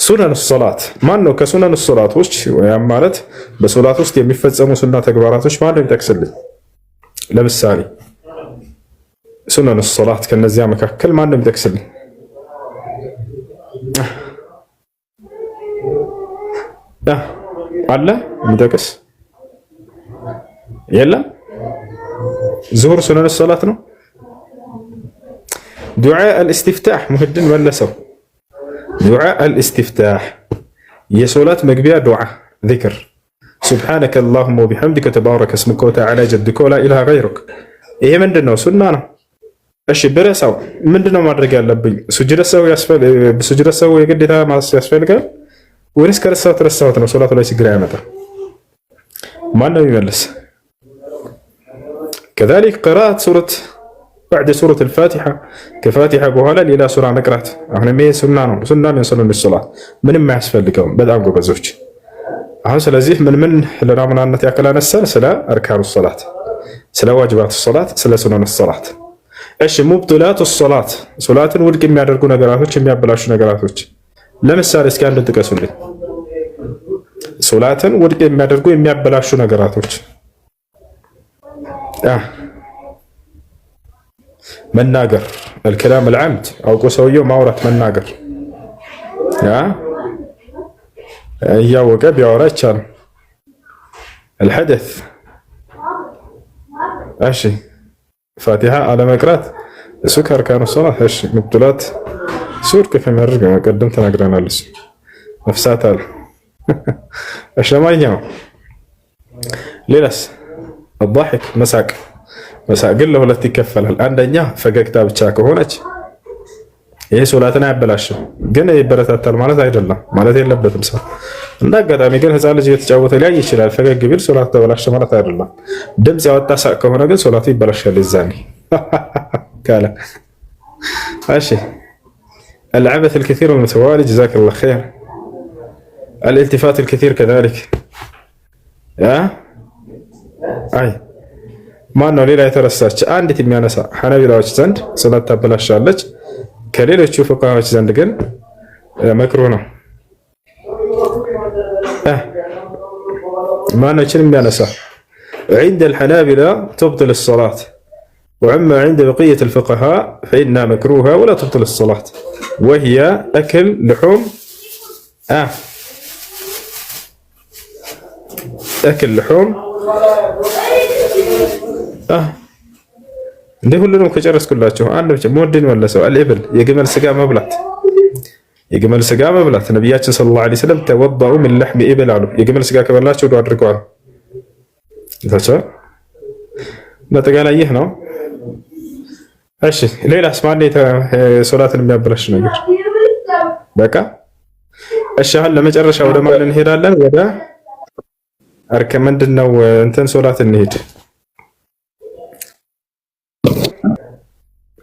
ሱነን ሶላት ማን ነው? ከሱነን ሶላቶች ወይም ማለት በሶላት ውስጥ የሚፈጸሙ ሱና ተግባራቶች ማን ነው ይጠቅስልኝ? ለምሳሌ ሱነን ሶላት ከነዚያ መካከል ማን ነው ይጠቅስልኝ? አለ የሚጠቅስ የለም? ዙሁር ሱነን ሶላት ነው። ዱዓ አልእስቲፍታህ ሙህድን መለሰው። ዱዓ አልእስቲፍታህ የሶላት መግቢያ ዱዓ ዚክር ሱብሓነከ አላሁመ ወቢሐምዲከ ተባረከ እስሙከ ወተዓላ ጀዱከ ወላ ኢላሃ ገይሩክ። ይሄ ምንድን ነው? ሱና ነው። እሺ ብረሳው ምንድነው ማድረግ ያለብኝ? ሱጁድ ሰው የግዴታ ያስፈልጋል ወይስ ከረሳሁት ነው? ሶላቱ ላይ ችግር ያመጣ ማን ነው የሚመልስ? كذلك قراءة سورة بعد سورة الفاتحة كفاتحة بوهلا ليلا سورة نقرات احنا مين سنة من سنن الصلاة من ما يسفلكم بدعم قبزوج አሁን ስለዚህ ምን ለራምናነት ያከላነሰል ስለ አርካኑ ሶላት ስለ ዋጅባት ሶላት ስለ ሱነን ሶላት። እሺ ሙብጥላቱ ሶላት ሶላትን ውድቅ የሚያደርጉ ነገራቶች የሚያበላሹ ነገራቶች ለምሳሌ እስኪ አንድ ጥቀሱልኝ። ሶላትን ውድቅ የሚያደርጉ የሚያበላሹ ነገራቶች መናገር الكلام العمد አውቆ ሰውየው ማውራት መናገር እያወቀ ቢያወራ ይቻላል። الحدث እሺ ፋቲሃ አለመቅራት እሱ ከአርካኑ ሶላት እሺ ሙብጥላት ሱር ከፈመርግ ቀደም ተናግረናል። ነፍሳት አለ እሺ ማንኛው ሌላስ الضحك መሳቅ ግን ለሁለት ይከፈላል። አንደኛ ፈገግታ ብቻ ከሆነች ይሄ ሶላትን አያበላሽም፣ ግን ይበረታታል ማለት አይደለም፣ ማለት የለበትም ሰው። እንደ አጋጣሚ ግን ህፃን ልጅ እየተጫወተ ሊያይ ይችላል። ፈገግ ቢል ሶላት ተበላሸ ማለት አይደለም። ድምፅ ያወጣ ሳቅ ከሆነ ግን ሶላቱ ይበላሻል ይዛኔ ካለ። እሺ العبث الكثير المتوالي جزاك الله خير. الالتفات الكثير كذلك አይ ማነው ሌላ የተረሳች አንዲት የሚያነሳ ሐነቢላዎች ዘንድ ሶላት ታበላሻለች፣ ከሌሎቹ ፉቃሃዎች ዘንድ ግን መክሩህ ነው። ማነችን የሚያነሳ عند الحنابلة تبطل الصلاة وعما عند بقية الفقهاء فإنها مكروهة ولا تبطل الصلاة وهي أكل لحوم أكل لحوم እንደ ሁሉንም ከጨረስኩላችሁ አንድ ብቻ ሞድን መለሰው። አልኢብል የግመል ስጋ መብላት ነብያችን ሰለላሁ ዐለይሂ ወሰለም ተወضኡ من لحم ኢብል አሉ። የግመል ስጋ ከበላችሁ ዱዓ አድርገዋል። ታቻ በጠቃላይ ይህ ነው። እሺ ሌላስ ማን ሶላትን የሚያበላሽ ነገር? በቃ እሺ አሁን ለመጨረሻ ወደ ማን እንሄዳለን? ወደ አርከ ምንድነው እንትን ሶላት እንሄድ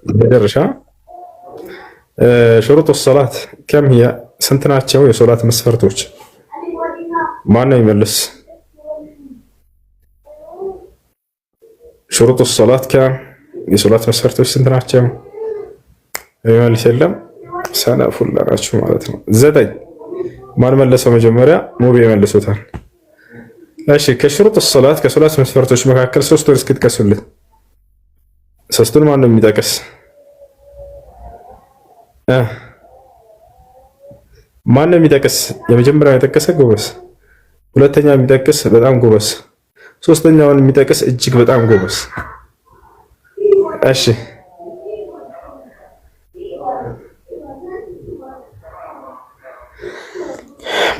درجة شروط الصلاة كم هي سنتناتشو يا صلاة مسفرتوش ما أنا يملس شروط الصلاة كم يا صلاة مسفرتوش سنتناتشو يملس يلم سنة فل شو معناتها زدي ما نملسه مجمرة مو بيملسوتها እሺ ከሽሩጥ الصلاة ከሶላት መስፈርቶች መካከል ሶስቱን እስክትቀሱልን። ሶስቱን ማን ነው የሚጠቅስ? ማን ነው የሚጠቅስ? የመጀመሪያው የጠቀሰ ጎበስ፣ ሁለተኛው የሚጠቅስ በጣም ጎበስ፣ ሶስተኛውን የሚጠቅስ እጅግ በጣም ጎበስ። እሺ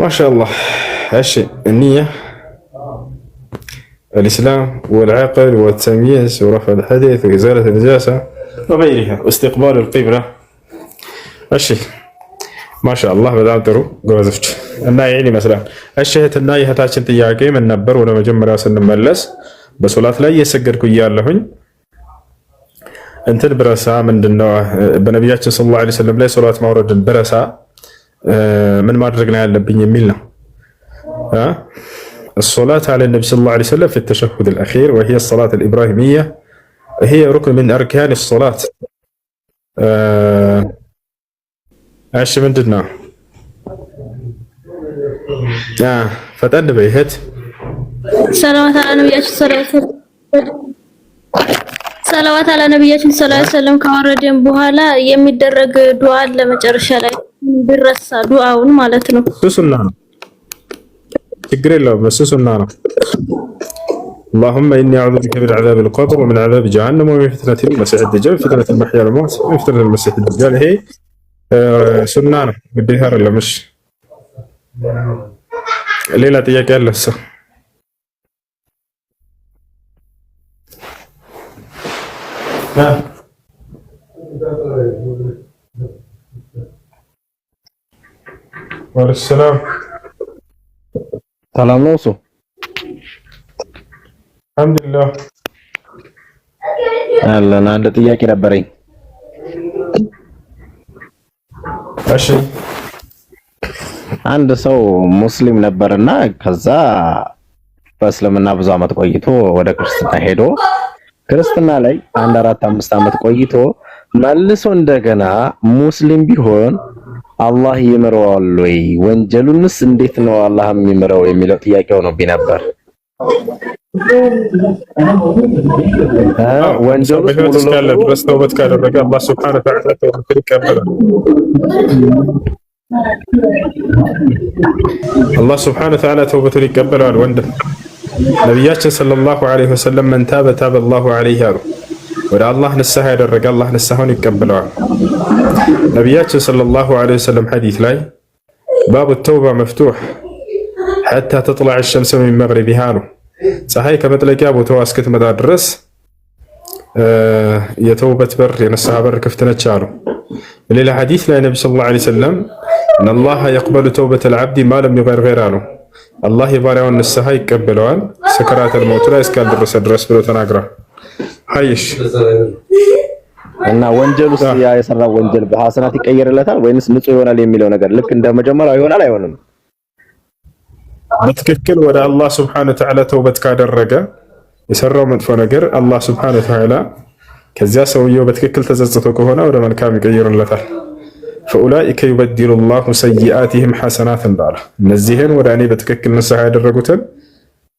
ማሻአላህ። እሺ النية الإسلام والعقل والتمييز ورفع الحدث وإزالة النجاسة وغيرها واستقبال القبلة. እሺ ማሻአላህ በጣም ጥሩ ጎበዞች እና ይሄን ይመስላል። እሺ እህትና የእህታችን ጥያቄ ምን ነበር? ወደ መጀመሪያው ስንመለስ በሶላት ላይ እየሰገድኩ እያለሁኝ እንትን ብረሳ ምንድነው በነቢያችን ሰለላሁ ዐለይሂ ወሰለም ላይ ሶላት ማውረድን ብረሳ ምን ማድረግ ነው ያለብኝ የሚል ነው። الصلاة على النبي صلى الله عليه وسلم في التشهد الأخير وهي الصلاة الإبراهيمية هي ركن من أركان الصلاة. ايش مندنا؟ فتن بيهت صلوات على نبياتنا صلوات على نبياتنا صلى الله عليه وسلم ካወረደን በኋላ የሚደረግ ዱዓ ለመጨረሻ ላይ ቢረሳ ዱዓውን ማለት ነው። ሱና ነው፣ ችግር የለውም። ሱና ነው። اللهم إني أعوذ بك من عذاب القبر ومن عذاب جهنم ومن فتنة المسيح الدجال فتنة المحيا والموت ومن فتنة المسيح الدجال. هي سنة ነው ግዴታ አይደለም። እሺ ሌላ ጥያቄ አለ? ወለሰላም ሰላም ነው እሱ አልሐምዱሊላህ አለን። አንድ ጥያቄ ነበረኝ። እሺ አንድ ሰው ሙስሊም ነበርና ከዛ በእስልምና ብዙ አመት ቆይቶ ወደ ክርስትና ሄዶ ክርስትና ላይ 4-5 አመት ቆይቶ መልሶ እንደገና ሙስሊም ቢሆን አላህ ይምረዋል ወይ? ወንጀሉንስ እንዴት ነው አላህ የሚምረው የሚለው ጥያቄው ነው ቢነበር ወንጀሉ እስካለ ድረስ ተውበት ካደረገ አላህ ሱብሓነሁ ወተዓላ ተውበት ይቀበላል። አላህ ሱብሓነሁ ወተዓላ ተውበቱን ይቀበላል። ወንድም ነቢያችን ሰለላሁ ዐለይሂ ወሰለም መን ታበ ታበ አላሁ ዐለይሂ አሉ። ወደ አላህ ንስሐ ያደረገ አላህ ንስሐውን ይቀበለዋል። ነቢያችን ሰለላሁ ዐለይሂ ወሰለም ሐዲስ ላይ ባቡ ተውባ መፍቱሕ ሐታ ተጥለዕ ሸምስ ሚን መግሪቢሃ አሉ። ፀሐይ ከመጥለቂያ ቦታዋ እስክትመጣ ድረስ የተውበት በር የንስሐ በር ክፍት ነች አሉ። በሌላ ሐዲስ ላይ ነቢ ሰለላሁ ዐለይሂ ወሰለም እነላሀ የቅበሉ ተውበተል ዐብዲ ማ ለም ዩገርግር አሉ። አላህ የባሪያውን ንስሐ ይቀበለዋል ሰከራተል መውት ላይ እስካልደረሰ ድረስ ብሎ ተናግሯል። ሀይሽ እና ወንጀሉስ ያ የሰራው ወንጀል በሐሰናት ይቀየርለታል ወይንስ ንጹህ ይሆናል የሚለው ነገር ልክ እንደ መጀመሪያው ይሆናል አይሆንም? በትክክል ወደ አላህ ሱብሓነሁ ወተዓላ ተውበት ካደረገ የሰራው መጥፎ ነገር አላህ ሱብሓነሁ ወተዓላ ከዚያ ሰውየው በትክክል ተጸጽቶ ከሆነ ወደ መልካም ይቀይርለታል። ፈኡላኢከ ዩበድሉ ላሁ ሰይአቲሂም ሐሰናት እንዳለ እነዚህን ወደ እኔ በትክክል ንስሐ ያደረጉትን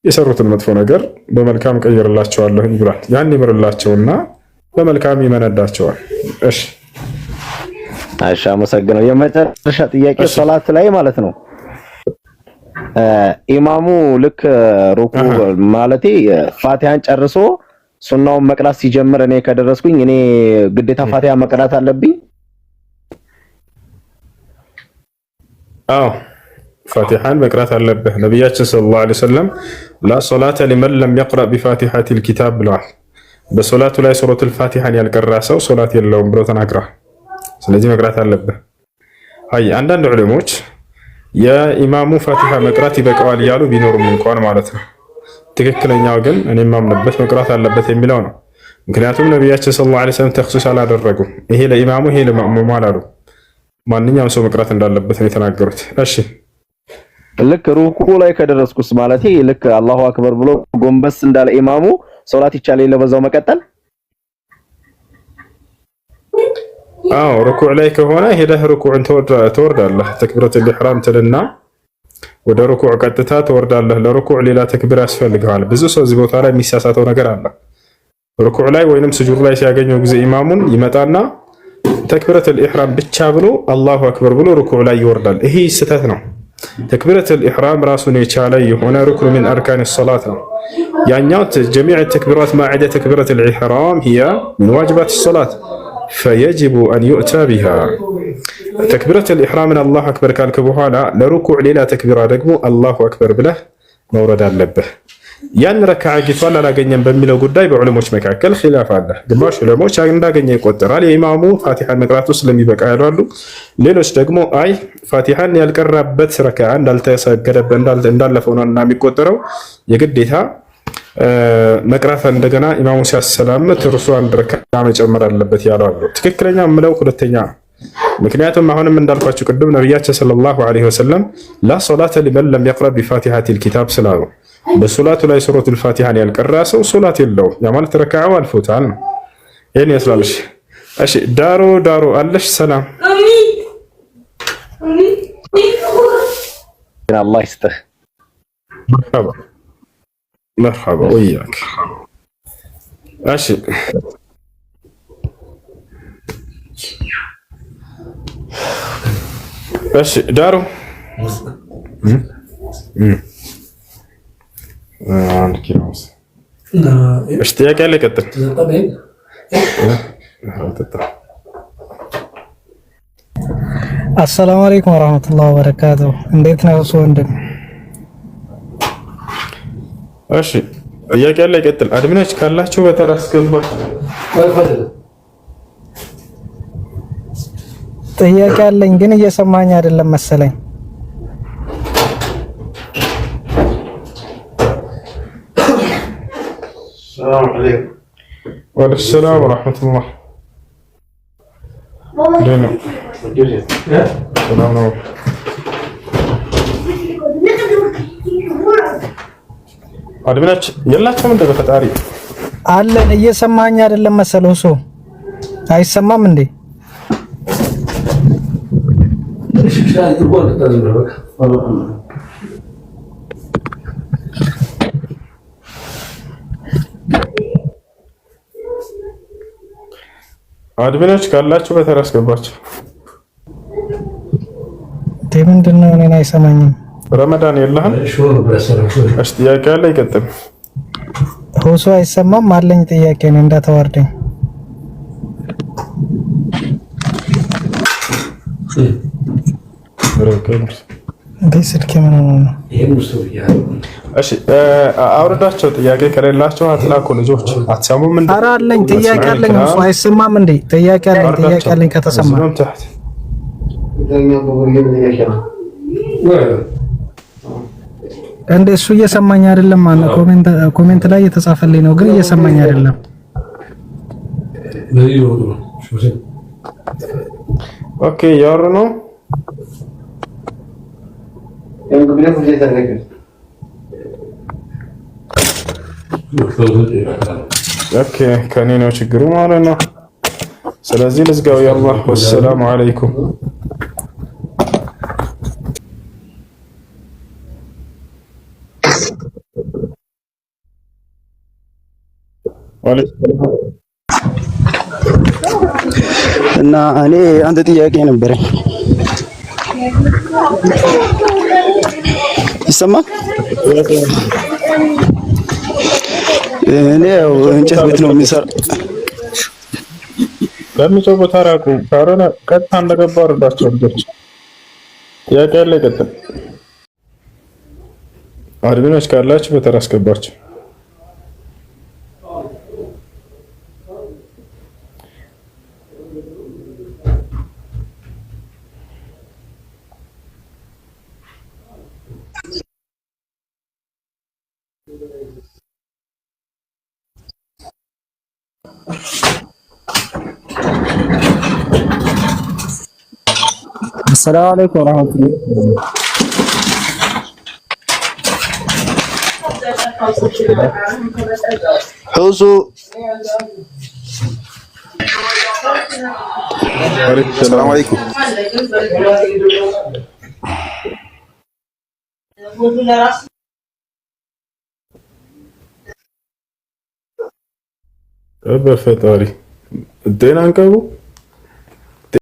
የሰሩትን መጥፎ ነገር በመልካም ቀይርላቸዋለሁ ይብላል። ያን ይምርላቸውና በመልካም ይመነዳቸዋል። እሺ አይሻ መሰግነው። የመጨረሻ ጥያቄ ሶላት ላይ ማለት ነው ኢማሙ ልክ ሩኩ ማለቴ ፋቲሃን ጨርሶ ሱናውን መቅራት ሲጀምር እኔ ከደረስኩኝ እኔ ግዴታ ፋቲሃ መቅራት አለብኝ? አዎ ፋቲሃን መቅራት አለብህ። ነቢያችን ሰለላሁ ዐለይሂ ወሰለም ላ ሶላተ ሊመን ለም የቅረእ ቢፋቲሐቲል ኪታብ ብለዋል። በሶላቱ ላይ ሱረቱል ፋቲሃን ያልቀራ ሰው ሶላት የለውም ብለው ተናግረዋል። ስለዚህ መቅራት አለብህ። አይ አንዳንድ ዑለሞች የኢማሙ ፋቲሃ መቅራት ይበቃዋል እያሉ ቢኖሩም እንኳን ማለት ነው። ትክክለኛው ግን እኔ የማምንበት መቅራት አለበት የሚለው ነው። ምክንያቱም ነቢያችን ሰለላሁ ዐለይሂ ወሰለም ተኽሲስ አላደረጉም። ይሄ ለኢማሙ ይሄ ለማእሙሙ አላሉ። ማንኛውም ሰው መቅራት እንዳለበት ነው የተናገሩት። እሺ ልክ ሩኩ ላይ ከደረስኩስ ማለቴ ልክ አላሁ አክበር ብሎ ጎንበስ እንዳለ ኢማሙ ሶላት ይቻላል ለበዛው መቀጠል? አዎ ሩኩዕ ላይ ከሆነ ሄደህ ሩኩዕን ተወርዳለህ። ተክቢረቱል ኢሕራም ትልና ወደ ሩኩዕ ቀጥታ ትወርዳለህ። ለሩኩዕ ሌላ ተክቢር ያስፈልግሃል። ብዙ ሰው እዚህ ቦታ ላይ የሚሳሳተው ነገር አለ። ሩኩዕ ላይ ወይንም ስጁድ ላይ ሲያገኘው ጊዜ ኢማሙን ይመጣና ተክቢረቱል ኢሕራም ብቻ ብሎ አላሁ አክበር ብሎ ሩኩዕ ላይ ይወርዳል። ይሄ ስህተት ነው። ተክቢረቱል ኢሕራም ራሱን የቻለ የሆነ ሩክን ሚን አርካን ሰላት ነው። ያኛው ጀሚዕ ተክቢራት ማዕደ ተክቢረቱል ኢሕራም هي من واجبات الصلاة فيجب أن يؤتى بها ተክቢረቱል ኢሕራምን አላሁ አክበር ካልክ በኋላ ለሩኩዕ ሌላ ተክቢራ ደግሞ አላሁ አክበር ብለህ መውረድ አለብህ። ያን ረክዓ አግኝቷል አላገኘም በሚለው ጉዳይ በዑለሞች መካከል ኺላፍ አለ። ግማሽ ዑለሞች እንዳገኘ ይቆጠራል፣ የኢማሙ ፋቲሃን መቅራቱ ስለሚበቃ ያሉ፣ ሌሎች ደግሞ አይ ፋቲሃን ያልቀራበት ረክዓ እንዳልተሰገደበት እንዳለፈው ነው እና የሚቆጠረው የግዴታ መቅራት እንደገና ኢማሙ ሲያሰላምት እርሱ አንድ ረክዓ መጨመር አለበት ያለው አሉ። ትክክለኛ የምለው ሁለተኛ። ምክንያቱም አሁንም እንዳልኳችሁ ቅድም ነቢያችን ሰለላሁ ዐለይሂ ወሰለም ላ ሶላተ ሊመን ለም የቅራ ቢፋቲሐቲል ኪታብ ስላሉ በሶላቱ ላይ ሱረቱል ፋቲሃን ያልቀራ ሰው ሶላት የለውም። ያ ማለት ረካዓው አልፎታል ነው። ይሄን ይመስላል። እሺ ዳሮ አለሽ? ሰላም አላህ ይስጥህ። መርሐባ ወያክ። እሺ ዳሮ አንድ ኪሎ እሺ፣ ጥያቄ አለ። ቀጥል። አሰላሙ አለይኩም ወራህመቱላሂ ወበረካቱሁ። እንዴት ነው ወንድም? እሺ፣ ጥያቄ አለ። ቀጥል። አድሚኖች ካላችሁ በተራ አስገባችሁ። ጥያቄ አለኝ ግን እየሰማኝ አይደለም መሰለኝ። السلام عليكم. وعليكم السلام ورحمة الله. دينا. سلام عليكم. አድሚናች የላችሁም እንደ በፈጣሪ አለን። እየሰማኝ አይደለም መሰለው። ሰው አይሰማም እንዴ? አድሚኖች ካላችሁ በተራ አስገባችሁ። ምንድን ነው እኔን አይሰማኝም? ረመዳን የለህም? እሺ ጥያቄ አለ። ይቀጥል። ሁሱ አይሰማም አለኝ። ጥያቄ ነው እንዳተዋርደኝ። ስልኬ ምን ሆኖ ነው? እሺ አውርዳቸው። ጥያቄ ከሌላቸው አትላኩ። ልጆች አትሰሙም እንዴ? ኧረ አለኝ ጥያቄ አለኝ። ሁሱ አይሰማም እንዴ? ጥያቄ አለኝ ከተሰማ እንደ እሱ እየሰማኝ አይደለም ማለት ኮሜንት ላይ የተጻፈልኝ ነው ግን እየሰማኝ አይደለም። ኦኬ ያወሩ ነው። ኦኬ ከኔ ነው ችግሩ ማለት ነው። ስለዚህ ልዝጋው። ያላህ ወሰላሙ አለይኩም። እና እኔ አንድ ጥያቄ ነበረኝ። ይሰማል? እኔ ያው እንጨት ቤት ነው የሚሰራው። ለምንሰው በታራቁ ካሮና ቀጥታ እንደገባ አርዳቸው ልጆች። ጥያቄ ያለ ቀጥታ አድሚኖች ካላችሁ በተራ አስገባችሁ። السلام عليكم ورحمة الله. حوزو السلام عليكم. በፈጣሪ ጤና አንቀቡ